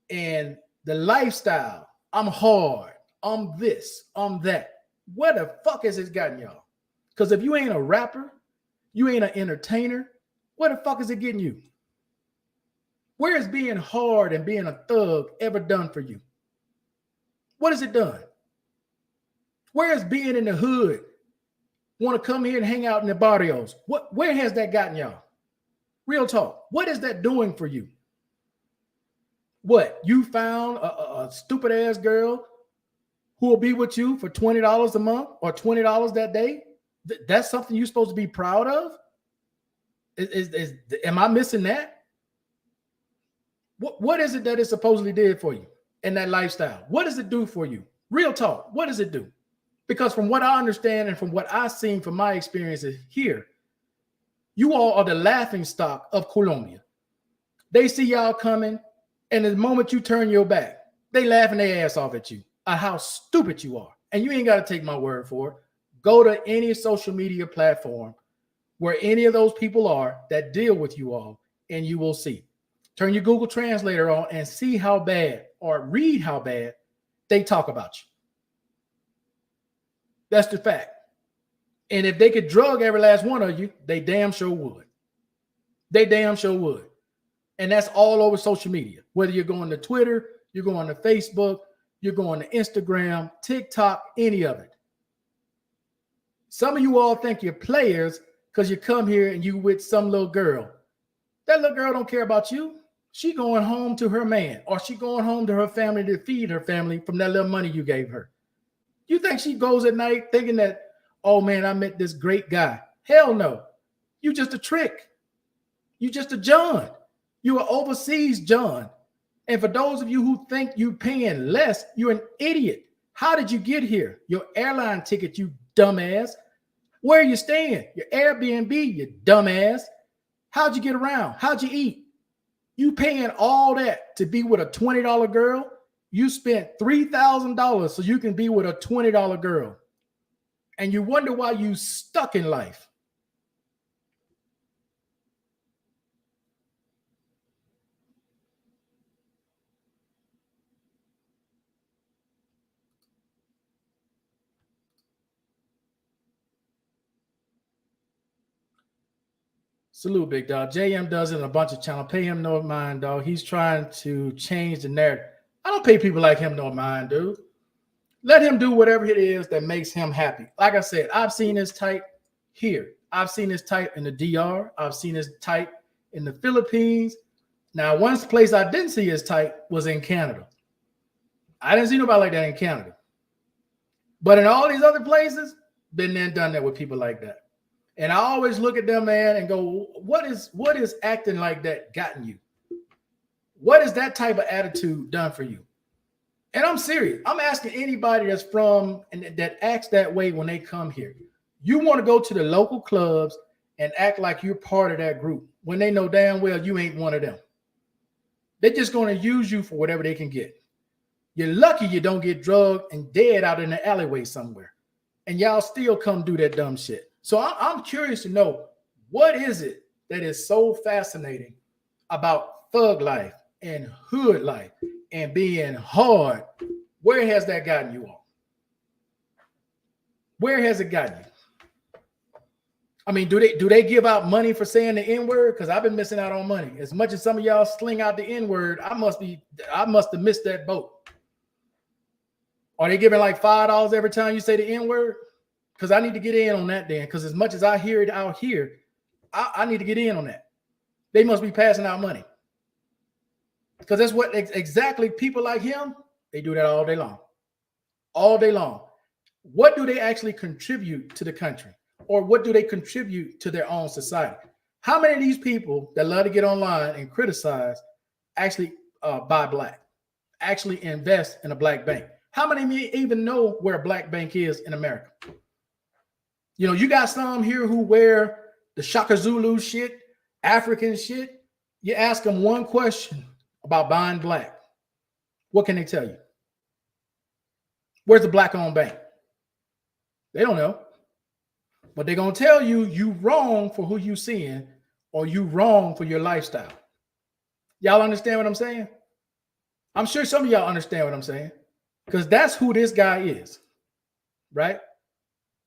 and the lifestyle, I'm hard, I'm this, I'm that, where the fuck has it gotten y'all? Because if you ain't a rapper, you ain't an entertainer, where the fuck is it getting you? Where is being hard and being a thug ever done for you? What has it done? Where is being in the hood? Want to come here and hang out in the barrios? Where has that gotten y'all? Real talk. What is that doing for you? What? You found a stupid ass girl who will be with you for $20 a month or $20 that day? That's something you're supposed to be proud of? Am I missing that? What is it that it supposedly did for you in that lifestyle? What does it do for you? Real talk. What does it do? Because from what I understand and from what I've seen from my experiences here, you all are the laughing stock of Colombia. They see y'all coming, and the moment you turn your back, they laughing their ass off at you at how stupid you are. And you ain't got to take my word for it. Go to any social media platform where any of those people are that deal with you all, and you will see. Turn your Google Translator on and see how bad, or read how bad they talk about you. That's the fact. And if they could drug every last one of you, they damn sure would. They damn sure would. And that's all over social media. Whether you're going to Twitter, you're going to Facebook, you're going to Instagram, TikTok, any of it. Some of you all think you're players because you come here and you with some little girl. That little girl don't care about you. She going home to her man, or she going home to her family to feed her family from that little money you gave her. You think she goes at night thinking that, oh man, I met this great guy? Hell no. You just a trick. You just a John. You are overseas John. And for those of you who think you paying less, you're an idiot. How did you get here? Your airline ticket, you dumbass. Where are you staying? Your Airbnb, you dumbass. How'd you get around? How'd you eat? You paying all that to be with a $20 girl? You spent $3,000 so you can be with a $20 girl. And you wonder why you stuck in life. Salute, big dog. JM does it in a bunch of channels. Pay him no mind, dog. He's trying to change the narrative. I don't pay people like him no mind, dude. Let him do whatever it is that makes him happy. Like I said, I've seen his type here. I've seen his type in the DR. I've seen his type in the Philippines. Now, one place I didn't see his type was in Canada. I didn't see nobody like that in Canada. But in all these other places, been there and done that with people like that. And I always look at them, man, and go, what is acting like that gotten you? What is that type of attitude done for you? And I'm serious. I'm asking anybody that's from and that acts that way when they come here. You want to go to the local clubs and act like you're part of that group when they know damn well you ain't one of them. They're just going to use you for whatever they can get. You're lucky you don't get drugged and dead out in the alleyway somewhere. And y'all still come do that dumb shit. So I'm curious to know, what is it that is so fascinating about thug life and hood life and being hard Where has that gotten you on? Where has it gotten you? I mean, do they give out money for saying the N-word? Because I've been missing out on money. As much as some of y'all sling out the N-word, I must have missed that boat. Are they giving like $5 every time you say the N-word? Because I need to get in on that then. Because as much as I hear it out here, I need to get in on that. They must be passing out money. Because that's what exactly people like him, they do that all day long. All day long. What do they actually contribute to the country? Or what do they contribute to their own society? How many of these people that love to get online and criticize actually buy black, actually invest in a black bank? How many even know where a black bank is in America? You know, you got some here who wear the Shaka Zulu shit, African shit. You ask them one question about buying black. What can they tell you? Where's the black-owned bank? They don't know. But they're going to tell you you wrong for who you seeing or you wrong for your lifestyle. Y'all understand what I'm saying? I'm sure some of y'all understand what I'm saying because that's who this guy is, right?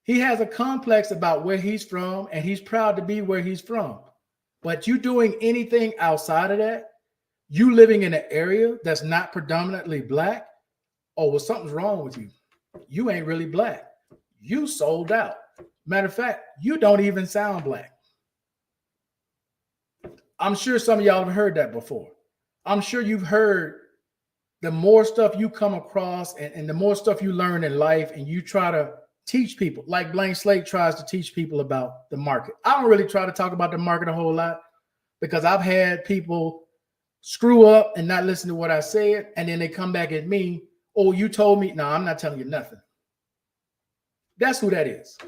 He has a complex about where he's from and he's proud to be where he's from. But you doing anything outside of that, you living in an area that's not predominantly black, oh, well, something's wrong with you. You ain't really black. You sold out. Matter of fact, you don't even sound black. I'm sure some of y'all have heard that before. I'm sure you've heard the more stuff you come across and the more stuff you learn in life and you try to teach people, like Blank Slate tries to teach people about the market. I don't really try to talk about the market a whole lot because I've had people screw up and not listen to what I said, and then they come back at me, oh, you told me. No, I'm not telling you nothing. That's who that is.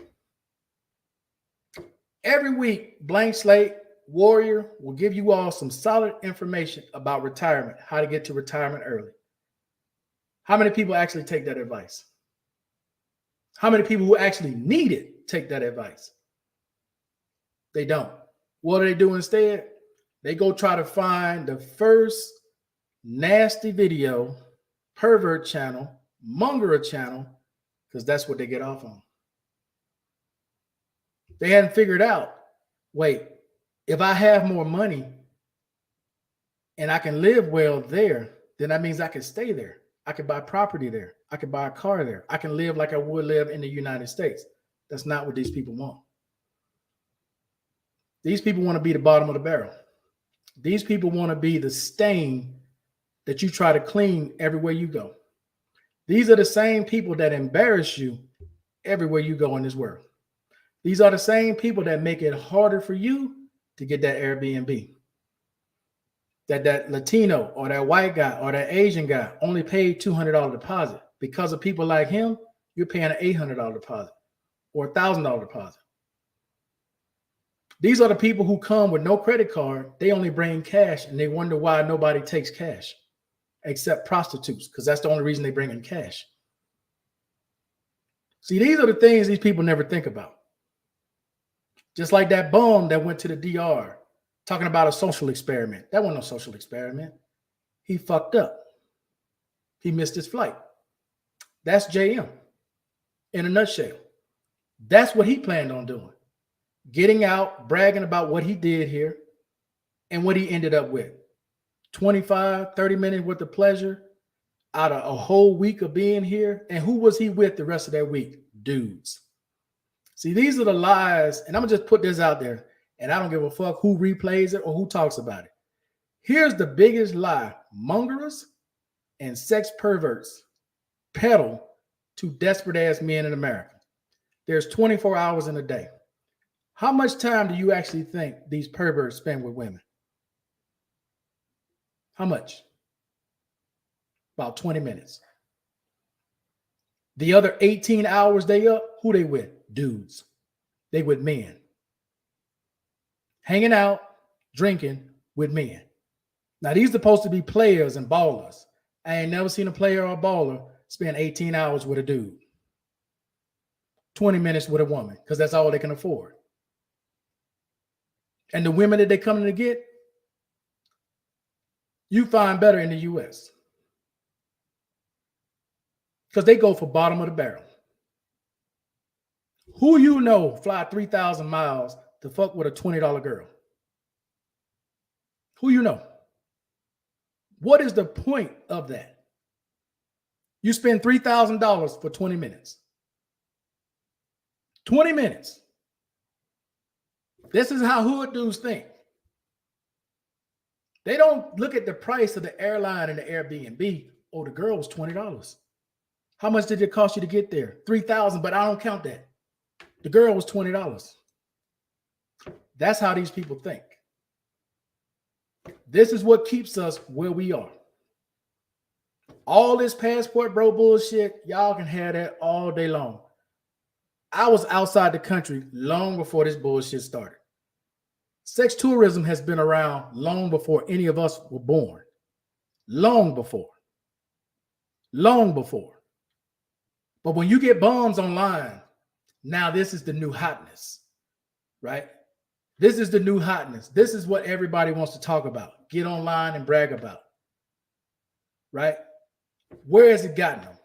Every week, Blank Slate Warrior will give you all some solid information about retirement, how to get to retirement early. How many people actually take that advice? How many people who actually need it take that advice? They don't. What do they do instead? They go try to find the first nasty video, pervert channel, mongerer channel, because that's what they get off on. They hadn't figured out, wait, if I have more money and I can live well there, then that means I can stay there. I can buy property there. I can buy a car there. I can live like I would live in the United States. That's not what these people want. These people want to be the bottom of the barrel. These people want to be the stain that you try to clean everywhere you go. These are the same people that embarrass you everywhere you go in this world. These are the same people that make it harder for you to get that Airbnb. That Latino or that white guy or that Asian guy only paid $200 deposit. Because of people like him, you're paying an $800 deposit or $1,000 deposit. These are the people who come with no credit card. They only bring cash and they wonder why nobody takes cash except prostitutes, because that's the only reason they bring in cash. See, these are the things these people never think about. Just like that bum that went to the DR talking about a social experiment. That wasn't no social experiment. He fucked up. He missed his flight. That's JM in a nutshell. That's what he planned on doing. Getting out, bragging about what he did here and what he ended up with. 25, 30 minutes worth of pleasure out of a whole week of being here. And who was he with the rest of that week? Dudes. See, these are the lies, and I'm going to just put this out there, and I don't give a fuck who replays it or who talks about it. Here's the biggest lie mongerers and sex perverts peddle to desperate-ass men in America. There's 24 hours in a day. How much time do you actually think these perverts spend with women? How much? About 20 minutes. The other 18 hours they up, who they with? Dudes. They with men. Hanging out, drinking with men. Now, these are supposed to be players and ballers. I ain't never seen a player or a baller spend 18 hours with a dude. 20 minutes with a woman, because that's all they can afford. And the women that they coming to get, you find better in the U.S. because they go for bottom of the barrel. Who you know fly 3,000 miles to fuck with a $20 girl? Who you know? What is the point of that? You spend $3,000 for 20 minutes. 20 minutes. This is how hood dudes think. They don't look at the price of the airline and the Airbnb. Oh, the girl was $20. How much did it cost you to get there? $3,000, but I don't count that. The girl was $20. That's how these people think. This is what keeps us where we are. All this passport bro bullshit, y'all can have that all day long. I was outside the country long before this bullshit started. Sex tourism has been around long before any of us were born. Long before. Long before. But when you get bombs online, now this is the new hotness, right? This is the new hotness. This is what everybody wants to talk about, get online and brag about, right? Where has it gotten them?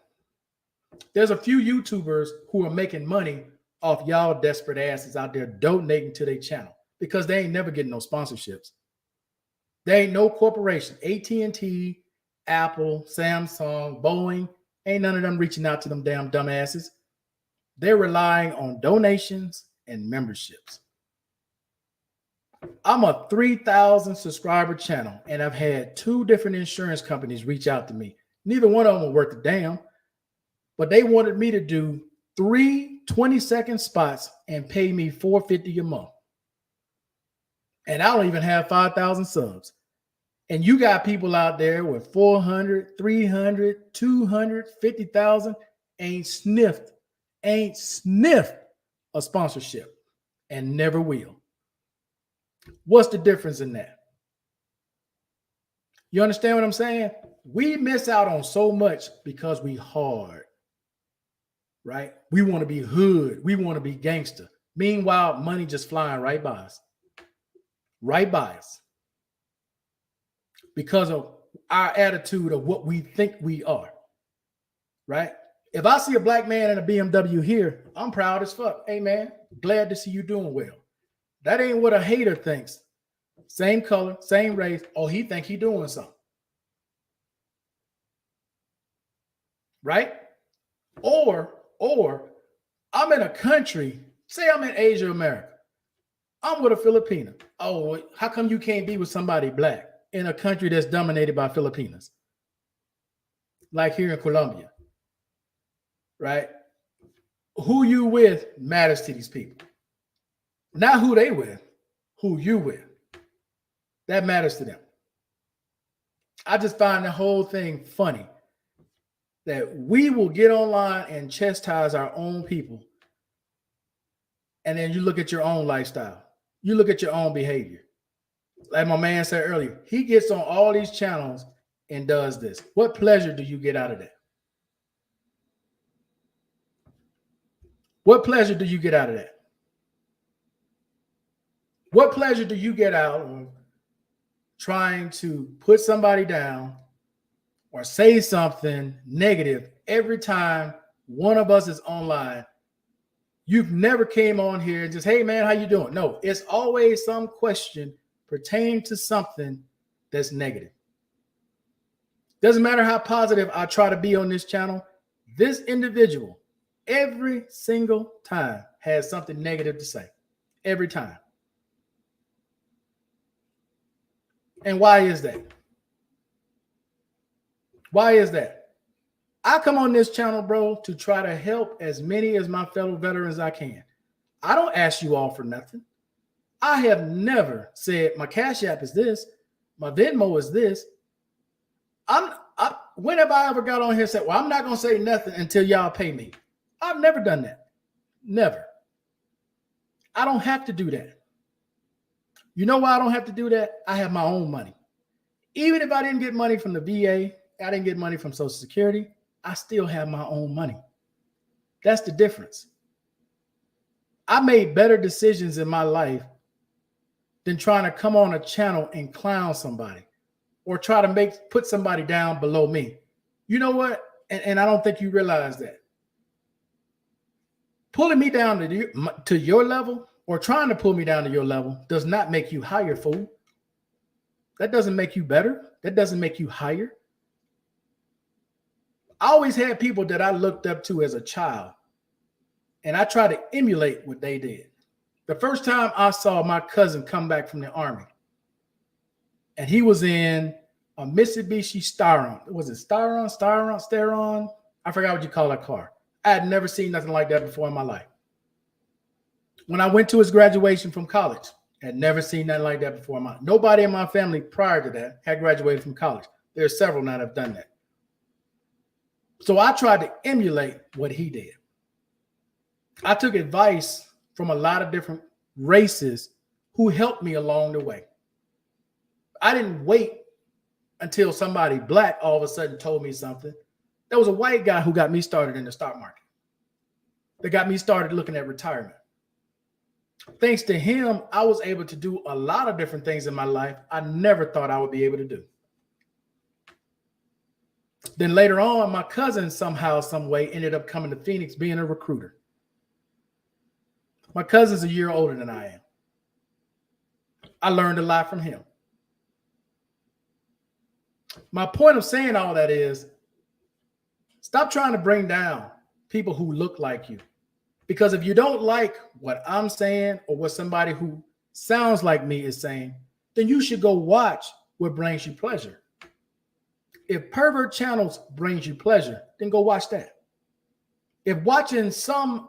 There's a few YouTubers who are making money off y'all desperate asses out there donating to their channel because they ain't never getting no sponsorships. There ain't no corporation, AT&T, Apple, Samsung, Boeing, ain't none of them reaching out to them damn dumbasses. They're relying on donations and memberships. I'm a 3,000 subscriber channel, and I've had 2 different insurance companies reach out to me. Neither one of them were worth a damn, but they wanted me to do 3 20-second spots and pay me $450 a month. And I don't even have 5,000 subs. And you got people out there with 400, 300, 200, 50,000 ain't sniffed a sponsorship and never will. What's the difference in that? You understand what I'm saying? We miss out on so much because we hard, right? We want to be hood. We want to be gangster. Meanwhile, money just flying right by us. Right by us. Because of our attitude of what we think we are, right? If I see a black man in a BMW here, I'm proud as fuck. Hey, man, glad to see you doing well. That ain't what a hater thinks. Same color, same race. Oh, he think he doing something. Right? Or I'm in a country, say I'm in Asia, America. I'm with a Filipina. Oh, how come you can't be with somebody black in a country that's dominated by Filipinas? Like here in Colombia. Right? Who you with matters to these people. Not who they with, who you with. That matters to them. I just find the whole thing funny that we will get online and chastise our own people. And then you look at your own lifestyle. You look at your own behavior. Like my man said earlier, he gets on all these channels and does this. What pleasure do you get out of that? What pleasure do you get out of that? What pleasure do you get out of trying to put somebody down or say something negative every time one of us is online? You've never came on here and just, hey, man, how you doing? No, it's always some question pertaining to something that's negative. Doesn't matter how positive I try to be on this channel. This individual, every single time, has something negative to say. Every time. And why is that? Why is that? I come on this channel, bro, to try to help as many as my fellow veterans I can. I don't ask you all for nothing. I have never said my Cash App is this, my Venmo is this. When have I ever got on here and said, well, I'm not going to say nothing until y'all pay me? I've never done that. Never. I don't have to do that. You know why I don't have to do that? I have my own money. Even if I didn't get money from the VA, I didn't get money from Social Security, I still have my own money. That's the difference. I made better decisions in my life than trying to come on a channel and clown somebody or try to put somebody down below me. You know what? And I don't think you realize that. Pulling me down to your level or trying to pull me down to your level does not make you higher, fool. That doesn't make you better. That doesn't make you higher. I always had people that I looked up to as a child, and I tried to emulate what they did. The first time I saw my cousin come back from the army, and he was in a Mitsubishi Styron. Was it Styron? I forgot what you call that car. I had never seen nothing like that before in my life. When I went to his graduation from college, I had never seen nothing like that before in my life. Nobody in my family prior to that had graduated from college. There are several that have done that. So I tried to emulate what he did. I took advice from a lot of different races who helped me along the way. I didn't wait until somebody black all of a sudden told me something. There was a white guy who got me started in the stock market. That got me started looking at retirement. Thanks to him, I was able to do a lot of different things in my life I never thought I would be able to do. Then later on, my cousin somehow, some way ended up coming to Phoenix being a recruiter. My cousin's a year older than I am. I learned a lot from him. My point of saying all that is, stop trying to bring down people who look like you. Because if you don't like what I'm saying or what somebody who sounds like me is saying, then you should go watch what brings you pleasure. If pervert channels brings you pleasure, then go watch that. If watching some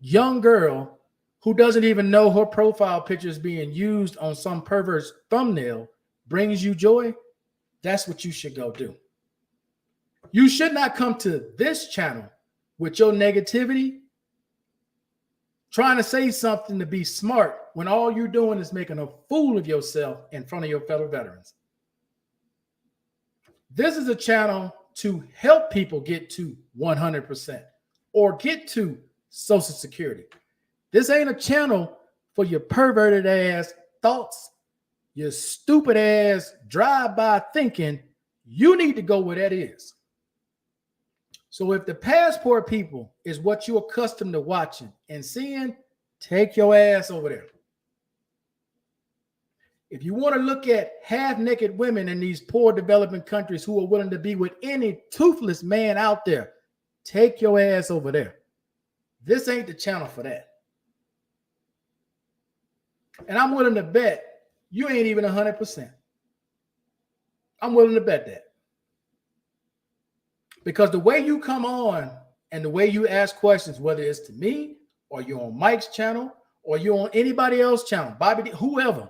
young girl who doesn't even know her profile picture is being used on some pervert's thumbnail brings you joy, that's what you should go do. You should not come to this channel with your negativity, trying to say something to be smart when all you're doing is making a fool of yourself in front of your fellow veterans. This is a channel to help people get to 100% or get to Social Security. This ain't a channel for your perverted ass thoughts, your stupid ass drive-by thinking. You need to go where that is. So if the passport people is what you're accustomed to watching and seeing, take your ass over there. If you want to look at half-naked women in these poor developing countries who are willing to be with any toothless man out there, take your ass over there. This ain't the channel for that. And I'm willing to bet you ain't even 100%. I'm willing to bet that. Because the way you come on and the way you ask questions, whether it's to me or you're on Mike's channel or you're on anybody else's channel, Bobby, whoever,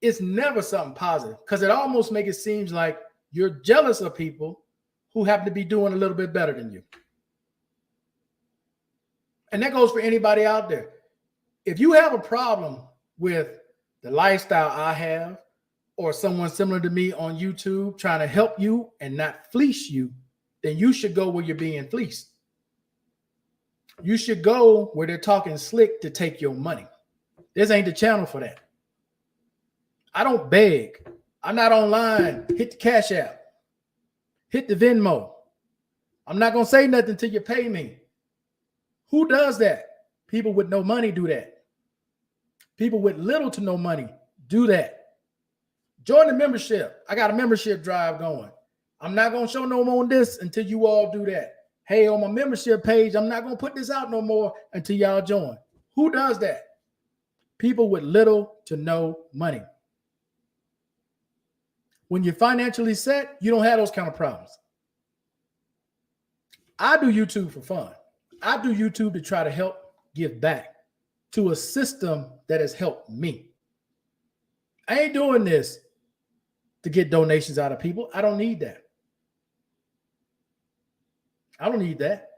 it's never something positive because it almost makes it seem like you're jealous of people who happen to be doing a little bit better than you. And that goes for anybody out there. If you have a problem with the lifestyle I have or someone similar to me on YouTube trying to help you and not fleece you, then you should go where you're being fleeced. You should go where they're talking slick to take your money. This ain't the channel for that. I don't beg. I'm not online. Hit the Cash App. Hit the Venmo. I'm not going to say nothing till you pay me. Who does that? People with no money do that. People with little to no money do that. Join the membership. I got a membership drive going. I'm not going to show no more on this until you all do that. Hey, on my membership page, I'm not going to put this out no more until y'all join. Who does that? People with little to no money. When you're financially set, you don't have those kind of problems. I do YouTube for fun. I do YouTube to try to help give back to a system that has helped me. I ain't doing this to get donations out of people. I don't need that. I don't need that.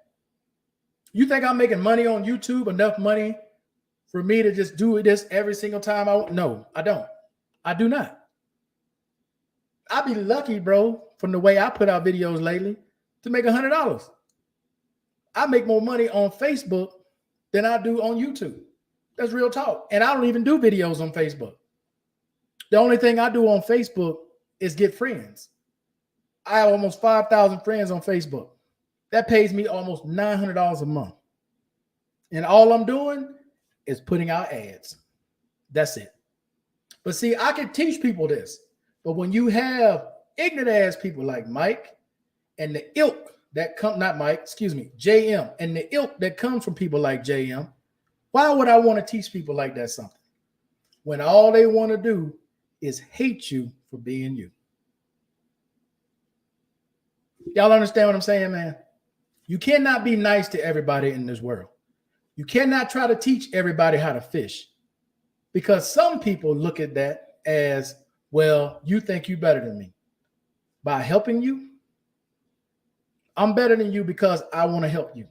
You think I'm making money on YouTube, enough money for me to just do this every single time I want? No, I don't. I do not. I'd be lucky, bro, from the way I put out videos lately, to make $100. I make more money on Facebook than I do on YouTube. That's real talk. And I don't even do videos on Facebook. The only thing I do on Facebook is get friends. I have almost 5,000 friends on Facebook. That pays me almost $900 a month. And all I'm doing is putting out ads. That's it. But see, I can teach people this. But when you have ignorant ass people like Mike and the ilk that come, not Mike, excuse me, JM, and the ilk that comes from people like JM, why would I want to teach people like that something? When all they want to do is hate you for being you. Y'all understand what I'm saying, man? You cannot be nice to everybody in this world. You cannot try to teach everybody how to fish, because some people look at that as, well, you think you're better than me. By helping you, I'm better than you because I want to help you.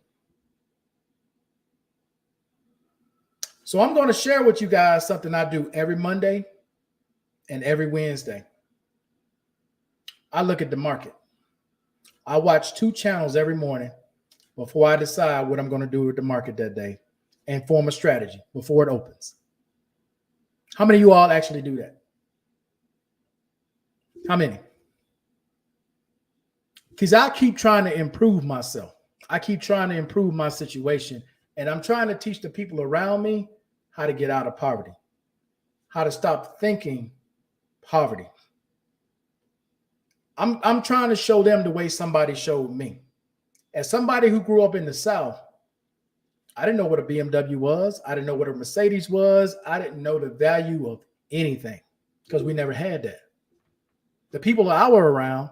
So I'm going to share with you guys something I do every Monday and every Wednesday. I look at the market. I watch 2 channels every morning before I decide what I'm going to do with the market that day and form a strategy before it opens. How many of you all actually do that? How many? Because I keep trying to improve myself. I keep trying to improve my situation. And I'm trying to teach the people around me how to get out of poverty, how to stop thinking poverty. I'm trying to show them the way somebody showed me. As somebody who grew up in the South, I didn't know what a BMW was. I didn't know what a Mercedes was. I didn't know the value of anything because we never had that. The people I were around,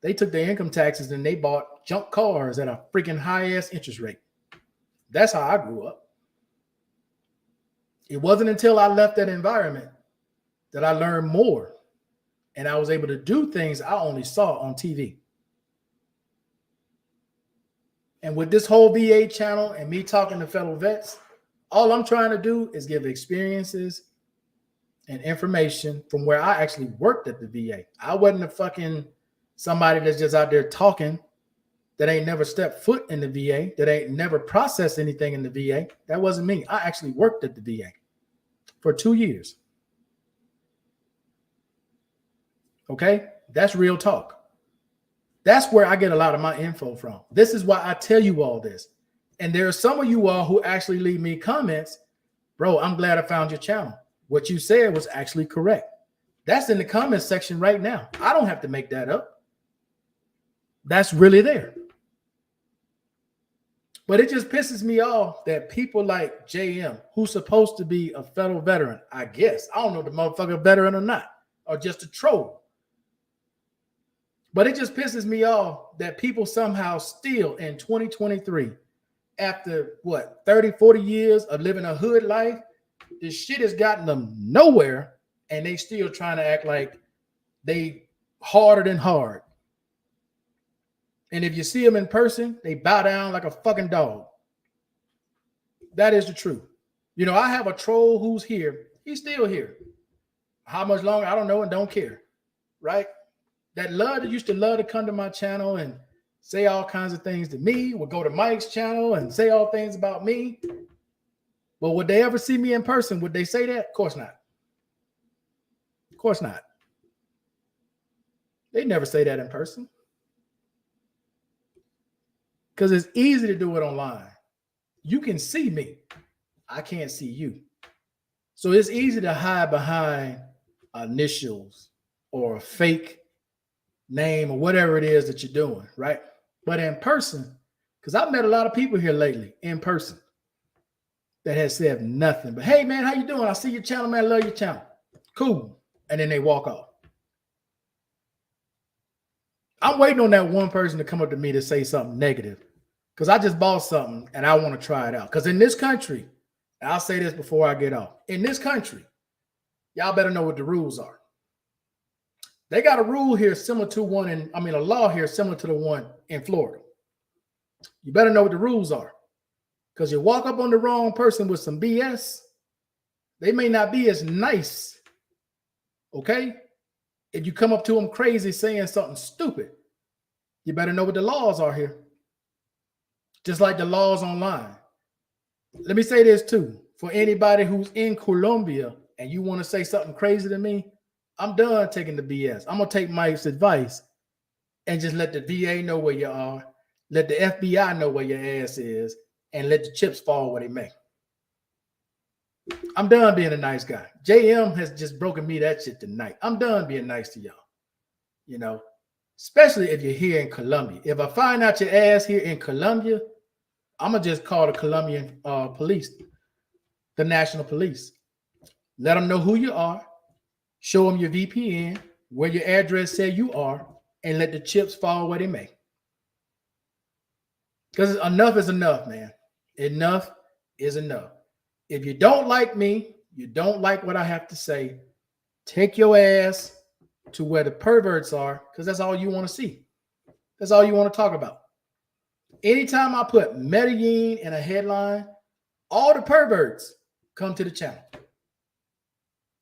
they took their income taxes and they bought junk cars at a freaking high-ass interest rate. That's how I grew up. It wasn't until I left that environment that I learned more and I was able to do things I only saw on TV. And with this whole VA channel and me talking to fellow vets, all I'm trying to do is give experiences and information from where I actually worked at the VA. I wasn't a fucking somebody that's just out there talking that ain't never stepped foot in the VA, that ain't never processed anything in the VA. That wasn't me. I actually worked at the VA for 2 years. Okay? That's real talk. That's where I get a lot of my info from. This is why I tell you all this. And there are some of you all who actually leave me comments, bro, I'm glad I found your channel. What you said was actually correct. That's in the comments section right now. I don't have to make that up. That's really there. But it just pisses me off that people like JM, who's supposed to be a fellow veteran, I guess, I don't know if the motherfucker veteran or not, or just a troll. But it just pisses me off that people somehow still in 2023, after what, 30, 40 years of living a hood life, this shit has gotten them nowhere, and they still trying to act like they harder than hard. And if you see them in person, they bow down like a fucking dog. That is the truth. You know, I have a troll who's here. He's still here. How much longer? I don't know and don't care. Right? That used to love to come to my channel and say all kinds of things to me, would go to Mike's channel and say all things about me. But would they ever see me in person? Would they say that? Of course not. Of course not. They never say that in person. Because it's easy to do it online. You can see me. I can't see you. So it's easy to hide behind initials or a fake name or whatever it is that you're doing, right? But in person, because I've met a lot of people here lately in person that has said nothing but, hey, man, how you doing? I see your channel, man. I love your channel. Cool. And then they walk off. I'm waiting on that one person to come up to me to say something negative because I just bought something and I want to try it out. Because in this country, and I'll say this before I get off, in this country, y'all better know what the rules are. They got a rule here similar to a law here similar to the one in Florida. You better know what the rules are. Because you walk up on the wrong person with some BS, they may not be as nice, okay? If you come up to them crazy saying something stupid, you better know what the laws are here. Just like the laws online. Let me say this too. For anybody who's in Colombia and you want to say something crazy to me, I'm done taking the BS. I'm going to take Mike's advice and just let the VA know where you are. Let the FBI know where your ass is and let the chips fall where they may. I'm done being a nice guy. JM has just broken me that shit tonight. I'm done being nice to y'all. You know, especially if you're here in Colombia. If I find out your ass here in Colombia, I'm going to just call the Colombian police, the national police. Let them know who you are. Show them your VPN, where your address say you are, and let the chips fall where they may. Because enough is enough, man. Enough is enough. If you don't like me, you don't like what I have to say, take your ass to where the perverts are, because that's all you want to see. That's all you want to talk about. Anytime I put Medellin in a headline, all the perverts come to the channel.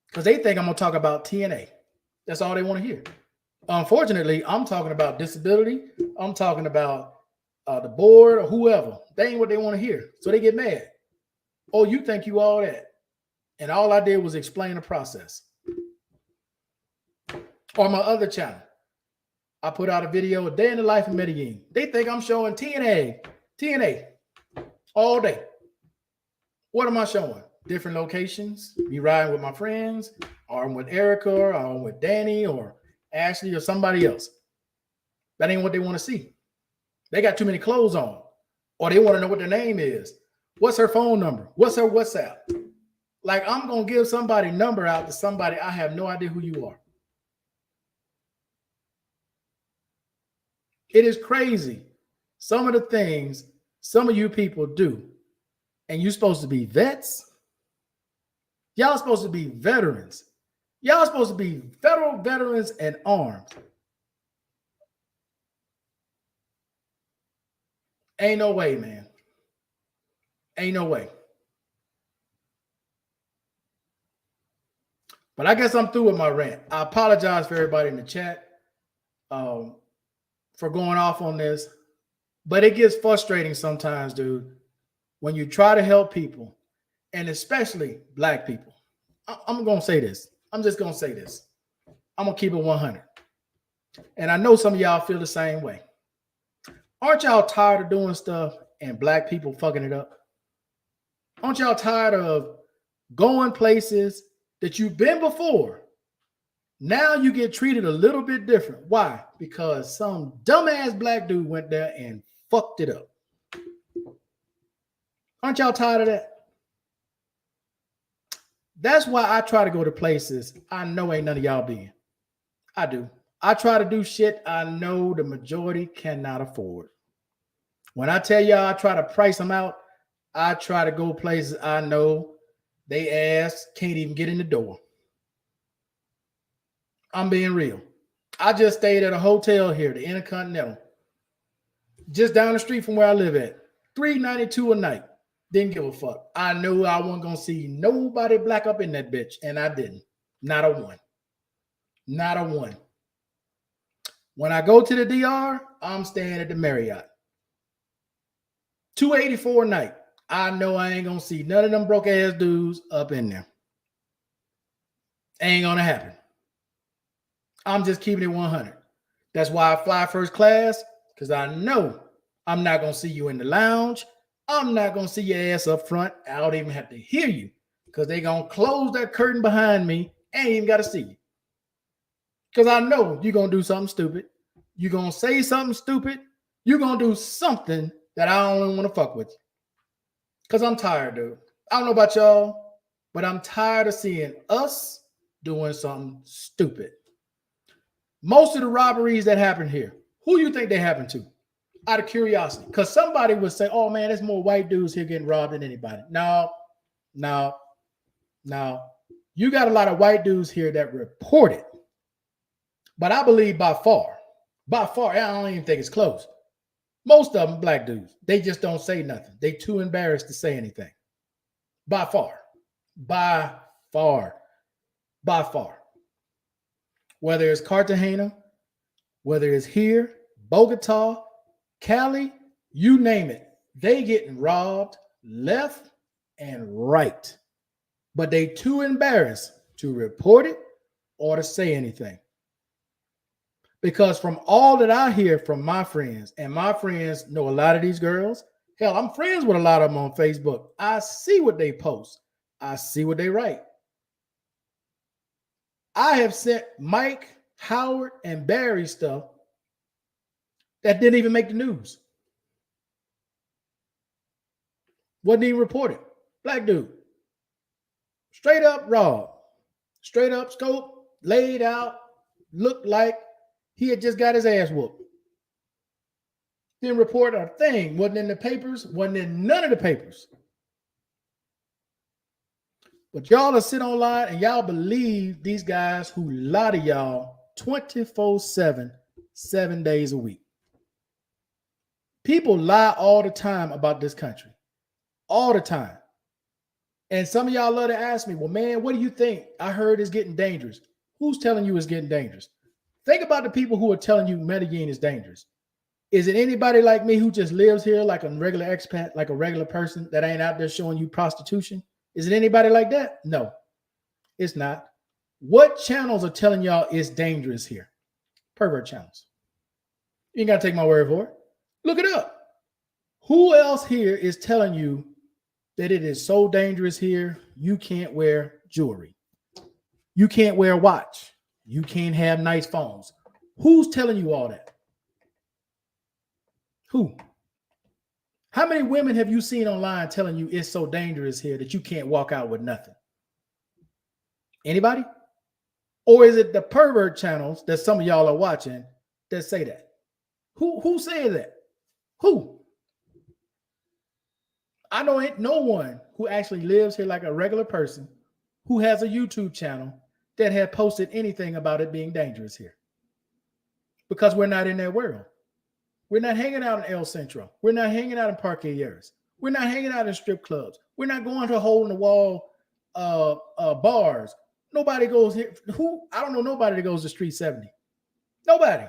Because they think I'm going to talk about TNA. That's all they want to hear. Unfortunately, I'm talking about disability. I'm talking about the board or whoever. They ain't what they want to hear. So they get mad. Oh, you think you all that. And all I did was explain the process. On my other channel, I put out a video, A Day in the Life of Medellin. They think I'm showing TNA all day. What am I showing? Different locations, me riding with my friends, or I'm with Erica, or I'm with Danny, or Ashley, or somebody else. That ain't what they want to see. They got too many clothes on, or they want to know what their name is. What's her phone number? What's her WhatsApp? Like, I'm going to give somebody's number out to somebody I have no idea who you are. It is crazy. Some of the things some of you people do, and you're supposed to be vets. Y'all supposed to be veterans. Y'all supposed to be federal veterans and armed. Ain't no way, man. Ain't no way. But I guess I'm through with my rant. I apologize for everybody in the chat for going off on this. But it gets frustrating sometimes, dude, when you try to help people, and especially black people. I'm going to say this. I'm just going to say this. I'm going to keep it 100. And I know some of y'all feel the same way. Aren't y'all tired of doing stuff and black people fucking it up? Aren't y'all tired of going places that you've been before? Now you get treated a little bit different. Why? Because some dumbass black dude went there and fucked it up. Aren't y'all tired of that? That's why I try to go to places I know ain't none of y'all been. I do. I try to do shit I know the majority cannot afford. When I tell y'all I try to price them out, I try to go places I know they ass can't even get in the door. I'm being real. I just stayed at a hotel here, the Intercontinental, just down the street from where I live at. $392 a night. Didn't give a fuck. I knew I wasn't going to see nobody black up in that bitch, and I didn't. Not a one. Not a one. When I go to the DR, I'm staying at the Marriott. $284 a night. I know I ain't going to see none of them broke-ass dudes up in there. Ain't going to happen. I'm just keeping it 100. That's why I fly first class, because I know I'm not going to see you in the lounge. I'm not going to see your ass up front. I don't even have to hear you, because they're going to close that curtain behind me. I ain't even got to see you. Because I know you're going to do something stupid. You're going to say something stupid. You're going to do something that I don't even want to fuck with you. Because I'm tired, dude. I don't know about y'all, but I'm tired of seeing us doing something stupid. Most of the robberies that happen here, who do you think they happen to? Out of curiosity. Because somebody would say, oh, man, there's more white dudes here getting robbed than anybody. No. You got a lot of white dudes here that report it. But I believe by far, I don't even think it's close. Most of them black dudes. They just don't say nothing. They too embarrassed to say anything. By far. Whether it's Cartagena, whether it's here, Bogota, Cali, you name it. They getting robbed left and right. But they too embarrassed to report it or to say anything. Because from all that I hear from my friends, and my friends know a lot of these girls. Hell, I'm friends with a lot of them on Facebook. I see what they post. I see what they write. I have sent Mike, Howard, and Barry stuff that didn't even make the news. Wasn't even reported. Black dude. Straight up raw. Straight up scope, laid out, looked like he had just got his ass whooped. Didn't report a thing. Wasn't in the papers. Wasn't in none of the papers. But y'all will sit online and y'all believe these guys who lie to y'all 24/7, 7 days a week. People lie all the time about this country. All the time. And some of y'all love to ask me, well, man, what do you think? I heard it's getting dangerous. Who's telling you it's getting dangerous? Think about the people who are telling you Medellin is dangerous. Is it anybody like me who just lives here like a regular expat, like a regular person that ain't out there showing you prostitution? Is it anybody like that? No, it's not. What channels are telling y'all it's dangerous here? Pervert channels. You ain't got to take my word for it. Look it up. Who else here is telling you that it is so dangerous here, you can't wear jewelry? You can't wear a watch. You can't have nice phones. Who's telling you all that? Who? How many women have you seen online telling you it's so dangerous here that you can't walk out with nothing? Anybody? Or is it the pervert channels that some of y'all are watching that say that? Who said that? Who? I know ain't no one who actually lives here like a regular person who has a YouTube channel that had posted anything about it being dangerous here. Because we're not in that world. We're not hanging out in El Centro. We're not hanging out in Parque Aires. We're not hanging out in strip clubs. We're not going to hole in the wall bars. Nobody goes here. I don't know nobody that goes to Street 70. Nobody.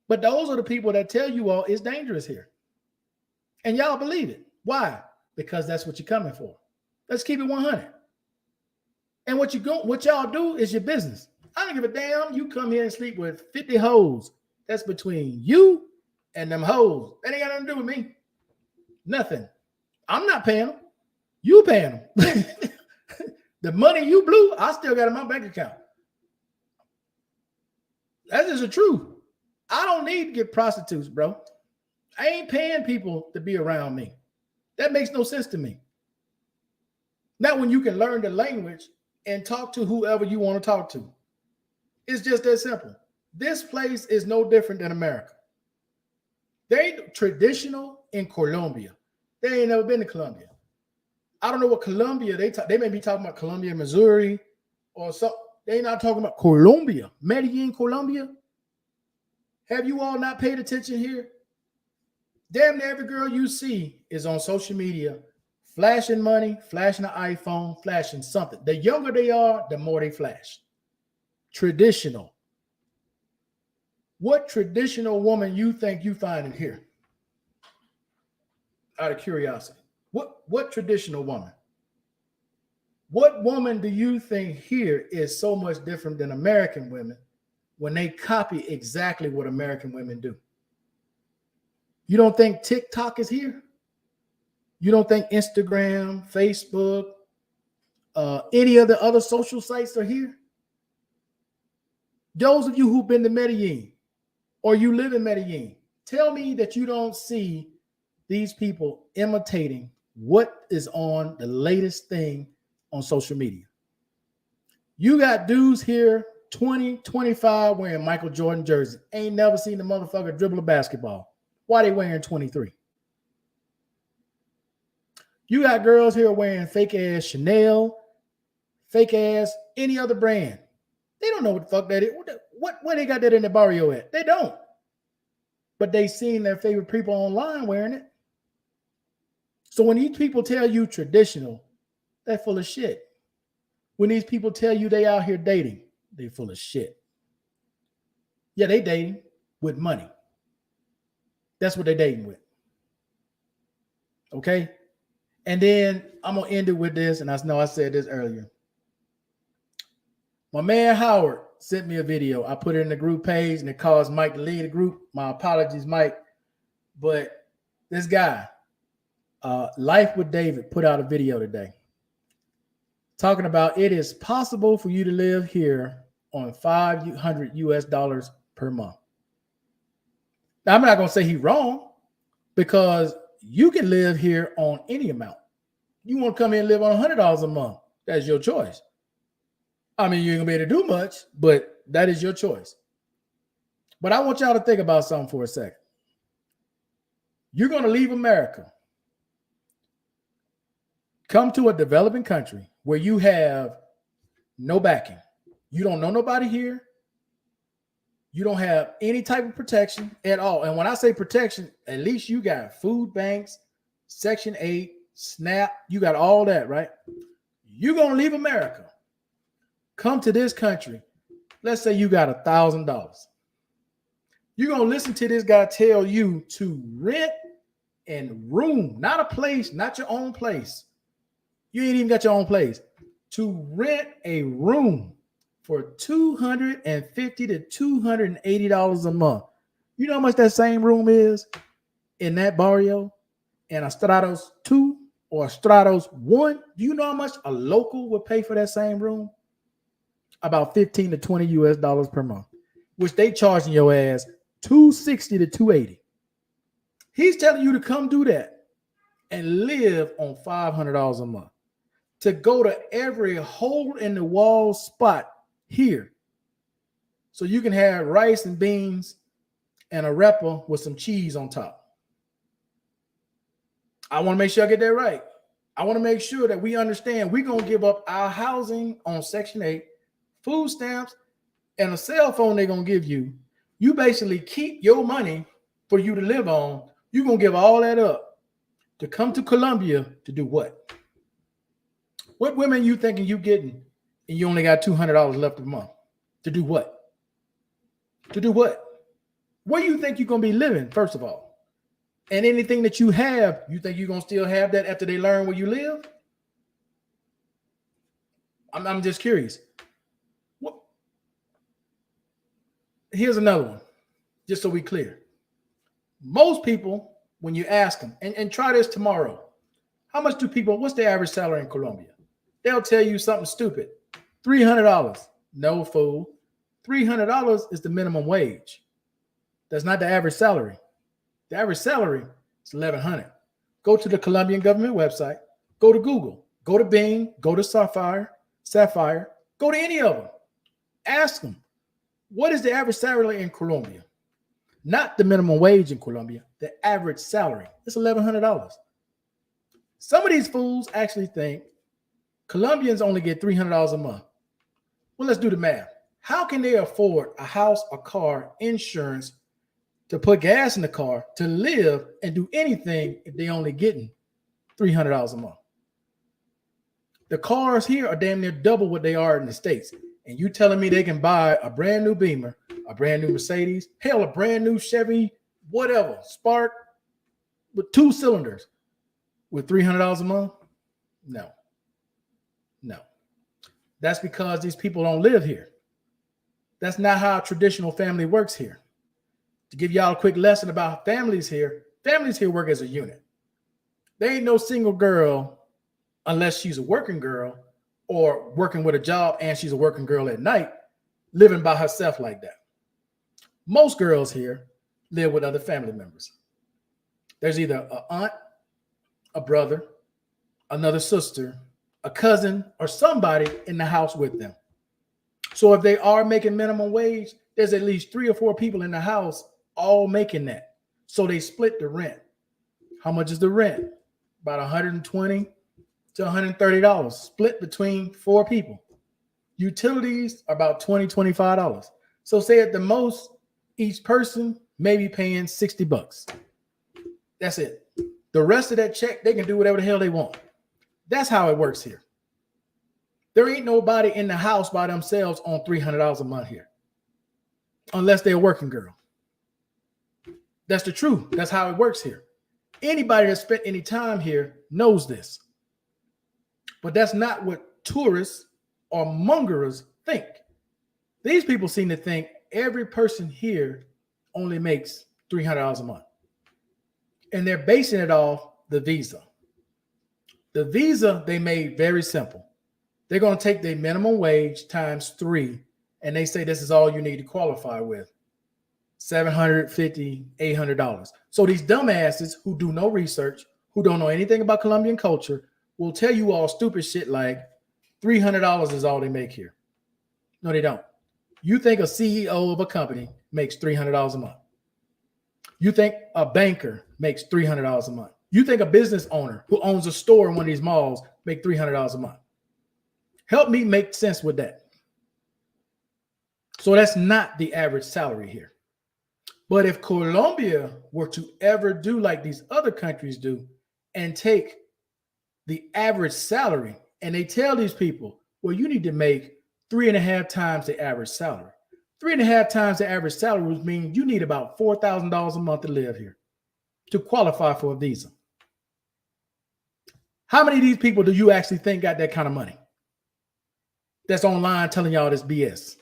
But those are the people that tell you all it's dangerous here. And y'all believe it. Why? Because that's what you're coming for. Let's keep it 100. And what y'all do is your business. I don't give a damn. You come here and sleep with 50 hoes. That's between you and them hoes. That ain't got nothing to do with me. Nothing. I'm not paying them. You paying them. The money you blew, I still got in my bank account. That is the truth. I don't need to get prostitutes, bro. I ain't paying people to be around me. That makes no sense to me. Not when you can learn the language and talk to whoever you want to talk to. It's just that simple. This place is no different than America. They ain't traditional in Colombia. They ain't never been to Colombia. I don't know what Colombia, they may be talking about Colombia, Missouri, or something. They not talking about Colombia. Medellin, Colombia. Have you all not paid attention here? Damn near every girl you see is on social media, flashing money, flashing an iPhone, flashing something. The younger they are, the more they flash. Traditional. What traditional woman you think you find in here? Out of curiosity. What traditional woman? What woman do you think here is so much different than American women when they copy exactly what American women do? You don't think TikTok is here? You don't think Instagram, Facebook, any of the other social sites are here? Those of you who've been to Medellin or you live in Medellin, tell me that you don't see these people imitating what is on the latest thing on social media. You got dudes here, 20, 25, wearing Michael Jordan jersey. Ain't never seen the motherfucker dribble a basketball. Why they wearing 23? You got girls here wearing fake ass Chanel, fake ass any other brand. They don't know what the fuck that is. Where they got that in the barrio at? They don't. But they seen their favorite people online wearing it. So when these people tell you traditional, they're full of shit. When these people tell you they out here dating, they're full of shit. Yeah, they dating with money. That's what they're dating with. Okay? And then I'm going to end it with this, and I know I said this earlier. My man Howard sent me a video. I put it in the group page and it caused Mike to leave the group. My apologies, Mike. But this guy, Life with David, put out a video today talking about it is possible for you to live here on $500 per month. Now, I'm not going to say he's wrong because you can live here on any amount. You want to come here and live on $100 a month, that's your choice. I mean, you ain't going to be able to do much, but that is your choice. But I want y'all to think about something for a second. You're going to leave America, come to a developing country where you have no backing. You don't know nobody here. You don't have any type of protection at all. And when I say protection, at least you got food banks, Section 8, SNAP. You got all that, right? You're going to leave America, come to this country. Let's say you got $1,000. You're going to listen to this guy tell you to rent and room, not a place, not your own place. You ain't even got your own place. To rent a room for $250 to $280 a month. You know how much that same room is in that barrio? In a Stratos 2 or a Stratos 1? Do you know how much a local would pay for that same room? About $15 to $20 per month, which they charging your ass $260 to $280. He's telling you to come do that and live on $500 a month. To go to every hole in the wall spot here so you can have rice and beans and a wrapper with some cheese on top. I want to make sure I get that right. I want to make sure that we understand we're going to give up our housing on Section 8, food stamps, and a cell phone they're going to give you. You basically keep your money for you to live on. You're going to give all that up to come to Colombia to do what? What women you thinking you getting and you only got $200 left a month? To do what? To do what? Where do you think you're going to be living, first of all? And anything that you have, you think you're going to still have that after they learn where you live? I'm just curious. What? Here's another one, just so we clear. Most people, when you ask them, and try this tomorrow, how much do people, what's the average salary in Colombia? They'll tell you something stupid. $300. No, fool. $300 is the minimum wage. That's not the average salary. The average salary is $1,100. Go to the Colombian government website. Go to Google. Go to Bing. Go to Sapphire. Go to any of them. Ask them, what is the average salary in Colombia? Not the minimum wage in Colombia. The average salary. It's $1,100. Some of these fools actually think Colombians only get $300 a month. Well, let's do the math. How can they afford a house, a car, insurance, to put gas in the car, to live and do anything if they only getting $300 a month? The cars here are damn near double what they are in the States. And you telling me they can buy a brand new Beamer, a brand new Mercedes, hell, a brand new Chevy, whatever, Spark with 2 cylinders with $300 a month? No. That's because these people don't live here. That's not how a traditional family works here. To give y'all a quick lesson about families here work as a unit. There ain't no single girl, unless she's a working girl or working with a job and she's a working girl at night, living by herself like that. Most girls here live with other family members. There's either an aunt, a brother, another sister, a cousin, or somebody in the house with them. So if they are making minimum wage, there's at least 3 or 4 people in the house all making that. So they split the rent. How much is the rent? About $120 to $130, split between 4 people. Utilities are about $20, $25. So say at the most, each person may be paying $60. That's it. The rest of that check, they can do whatever the hell they want. That's how it works here. There ain't nobody in the house by themselves on $300 a month here, unless they're a working girl. That's the truth. That's how it works here. Anybody that spent any time here knows this. But that's not what tourists or mongerers think. These people seem to think every person here only makes $300 a month. And they're basing it off the visa. The visa they made very simple. They're going to take their minimum wage times 3, and they say this is all you need to qualify with. $750, $800. So these dumbasses who do no research, who don't know anything about Colombian culture, will tell you all stupid shit like $300 is all they make here. No, they don't. You think a CEO of a company makes $300 a month. You think a banker makes $300 a month. You think a business owner who owns a store in one of these malls make $300 a month. Help me make sense with that. So that's not the average salary here. But if Colombia were to ever do like these other countries do and take the average salary and they tell these people, well, you need to make 3.5 times the average salary. 3.5 times the average salary would mean you need about $4,000 a month to live here to qualify for a visa. How many of these people do you actually think got that kind of money that's online telling y'all this BS?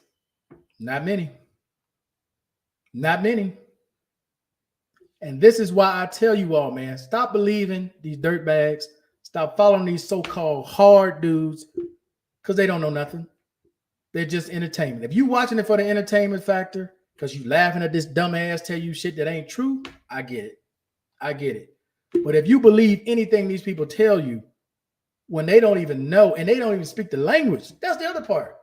Not many. Not many. And this is why I tell you all, man, stop believing these dirtbags. Stop following these so-called hard dudes because they don't know nothing. They're just entertainment. If you're watching it for the entertainment factor because you laughing at this dumbass tell you shit that ain't true, I get it. I get it. But if you believe anything these people tell you when they don't even know and they don't even speak the language, that's the other part.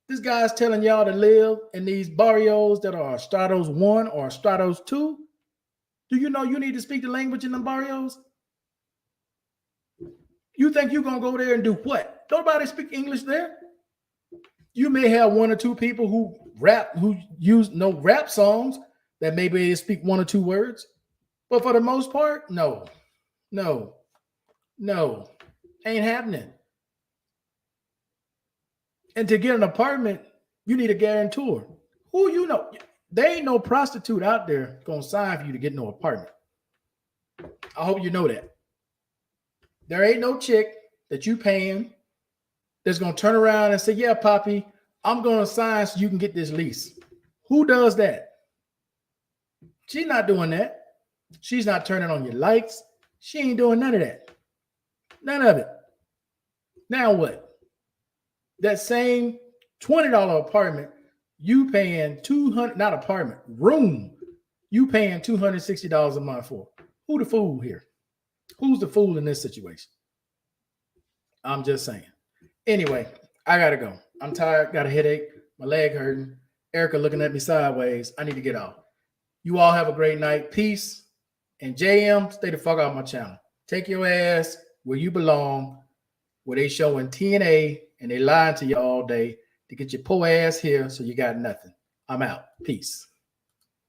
This guy's telling y'all to live in these barrios that are Stratos 1 or Stratos 2. Do you know you need to speak the language in them barrios? You think you're going to go there and do what? Nobody speak English there. You may have 1 or 2 people who use no rap songs that maybe they speak 1 or 2 words. But for the most part, no. Ain't happening. And to get an apartment, you need a guarantor. Who you know? There ain't no prostitute out there going to sign for you to get no apartment. I hope you know that. There ain't no chick that you paying that's going to turn around and say, yeah, Poppy, I'm going to sign so you can get this lease. Who does that? She's not doing that. She's not turning on your lights. She ain't doing none of that. None of it. Now what? That same $20 apartment, you paying $200, not apartment, room, you paying $260 a month for. Who the fool here? Who's the fool in this situation? I'm just saying. Anyway, I got to go. I'm tired, got a headache, my leg hurting. Erica looking at me sideways. I need to get off. You all have a great night. Peace. And JM, stay the fuck out of my channel. Take your ass where you belong, where they showing TNA and they lying to you all day to get your poor ass here so you got nothing. I'm out. Peace.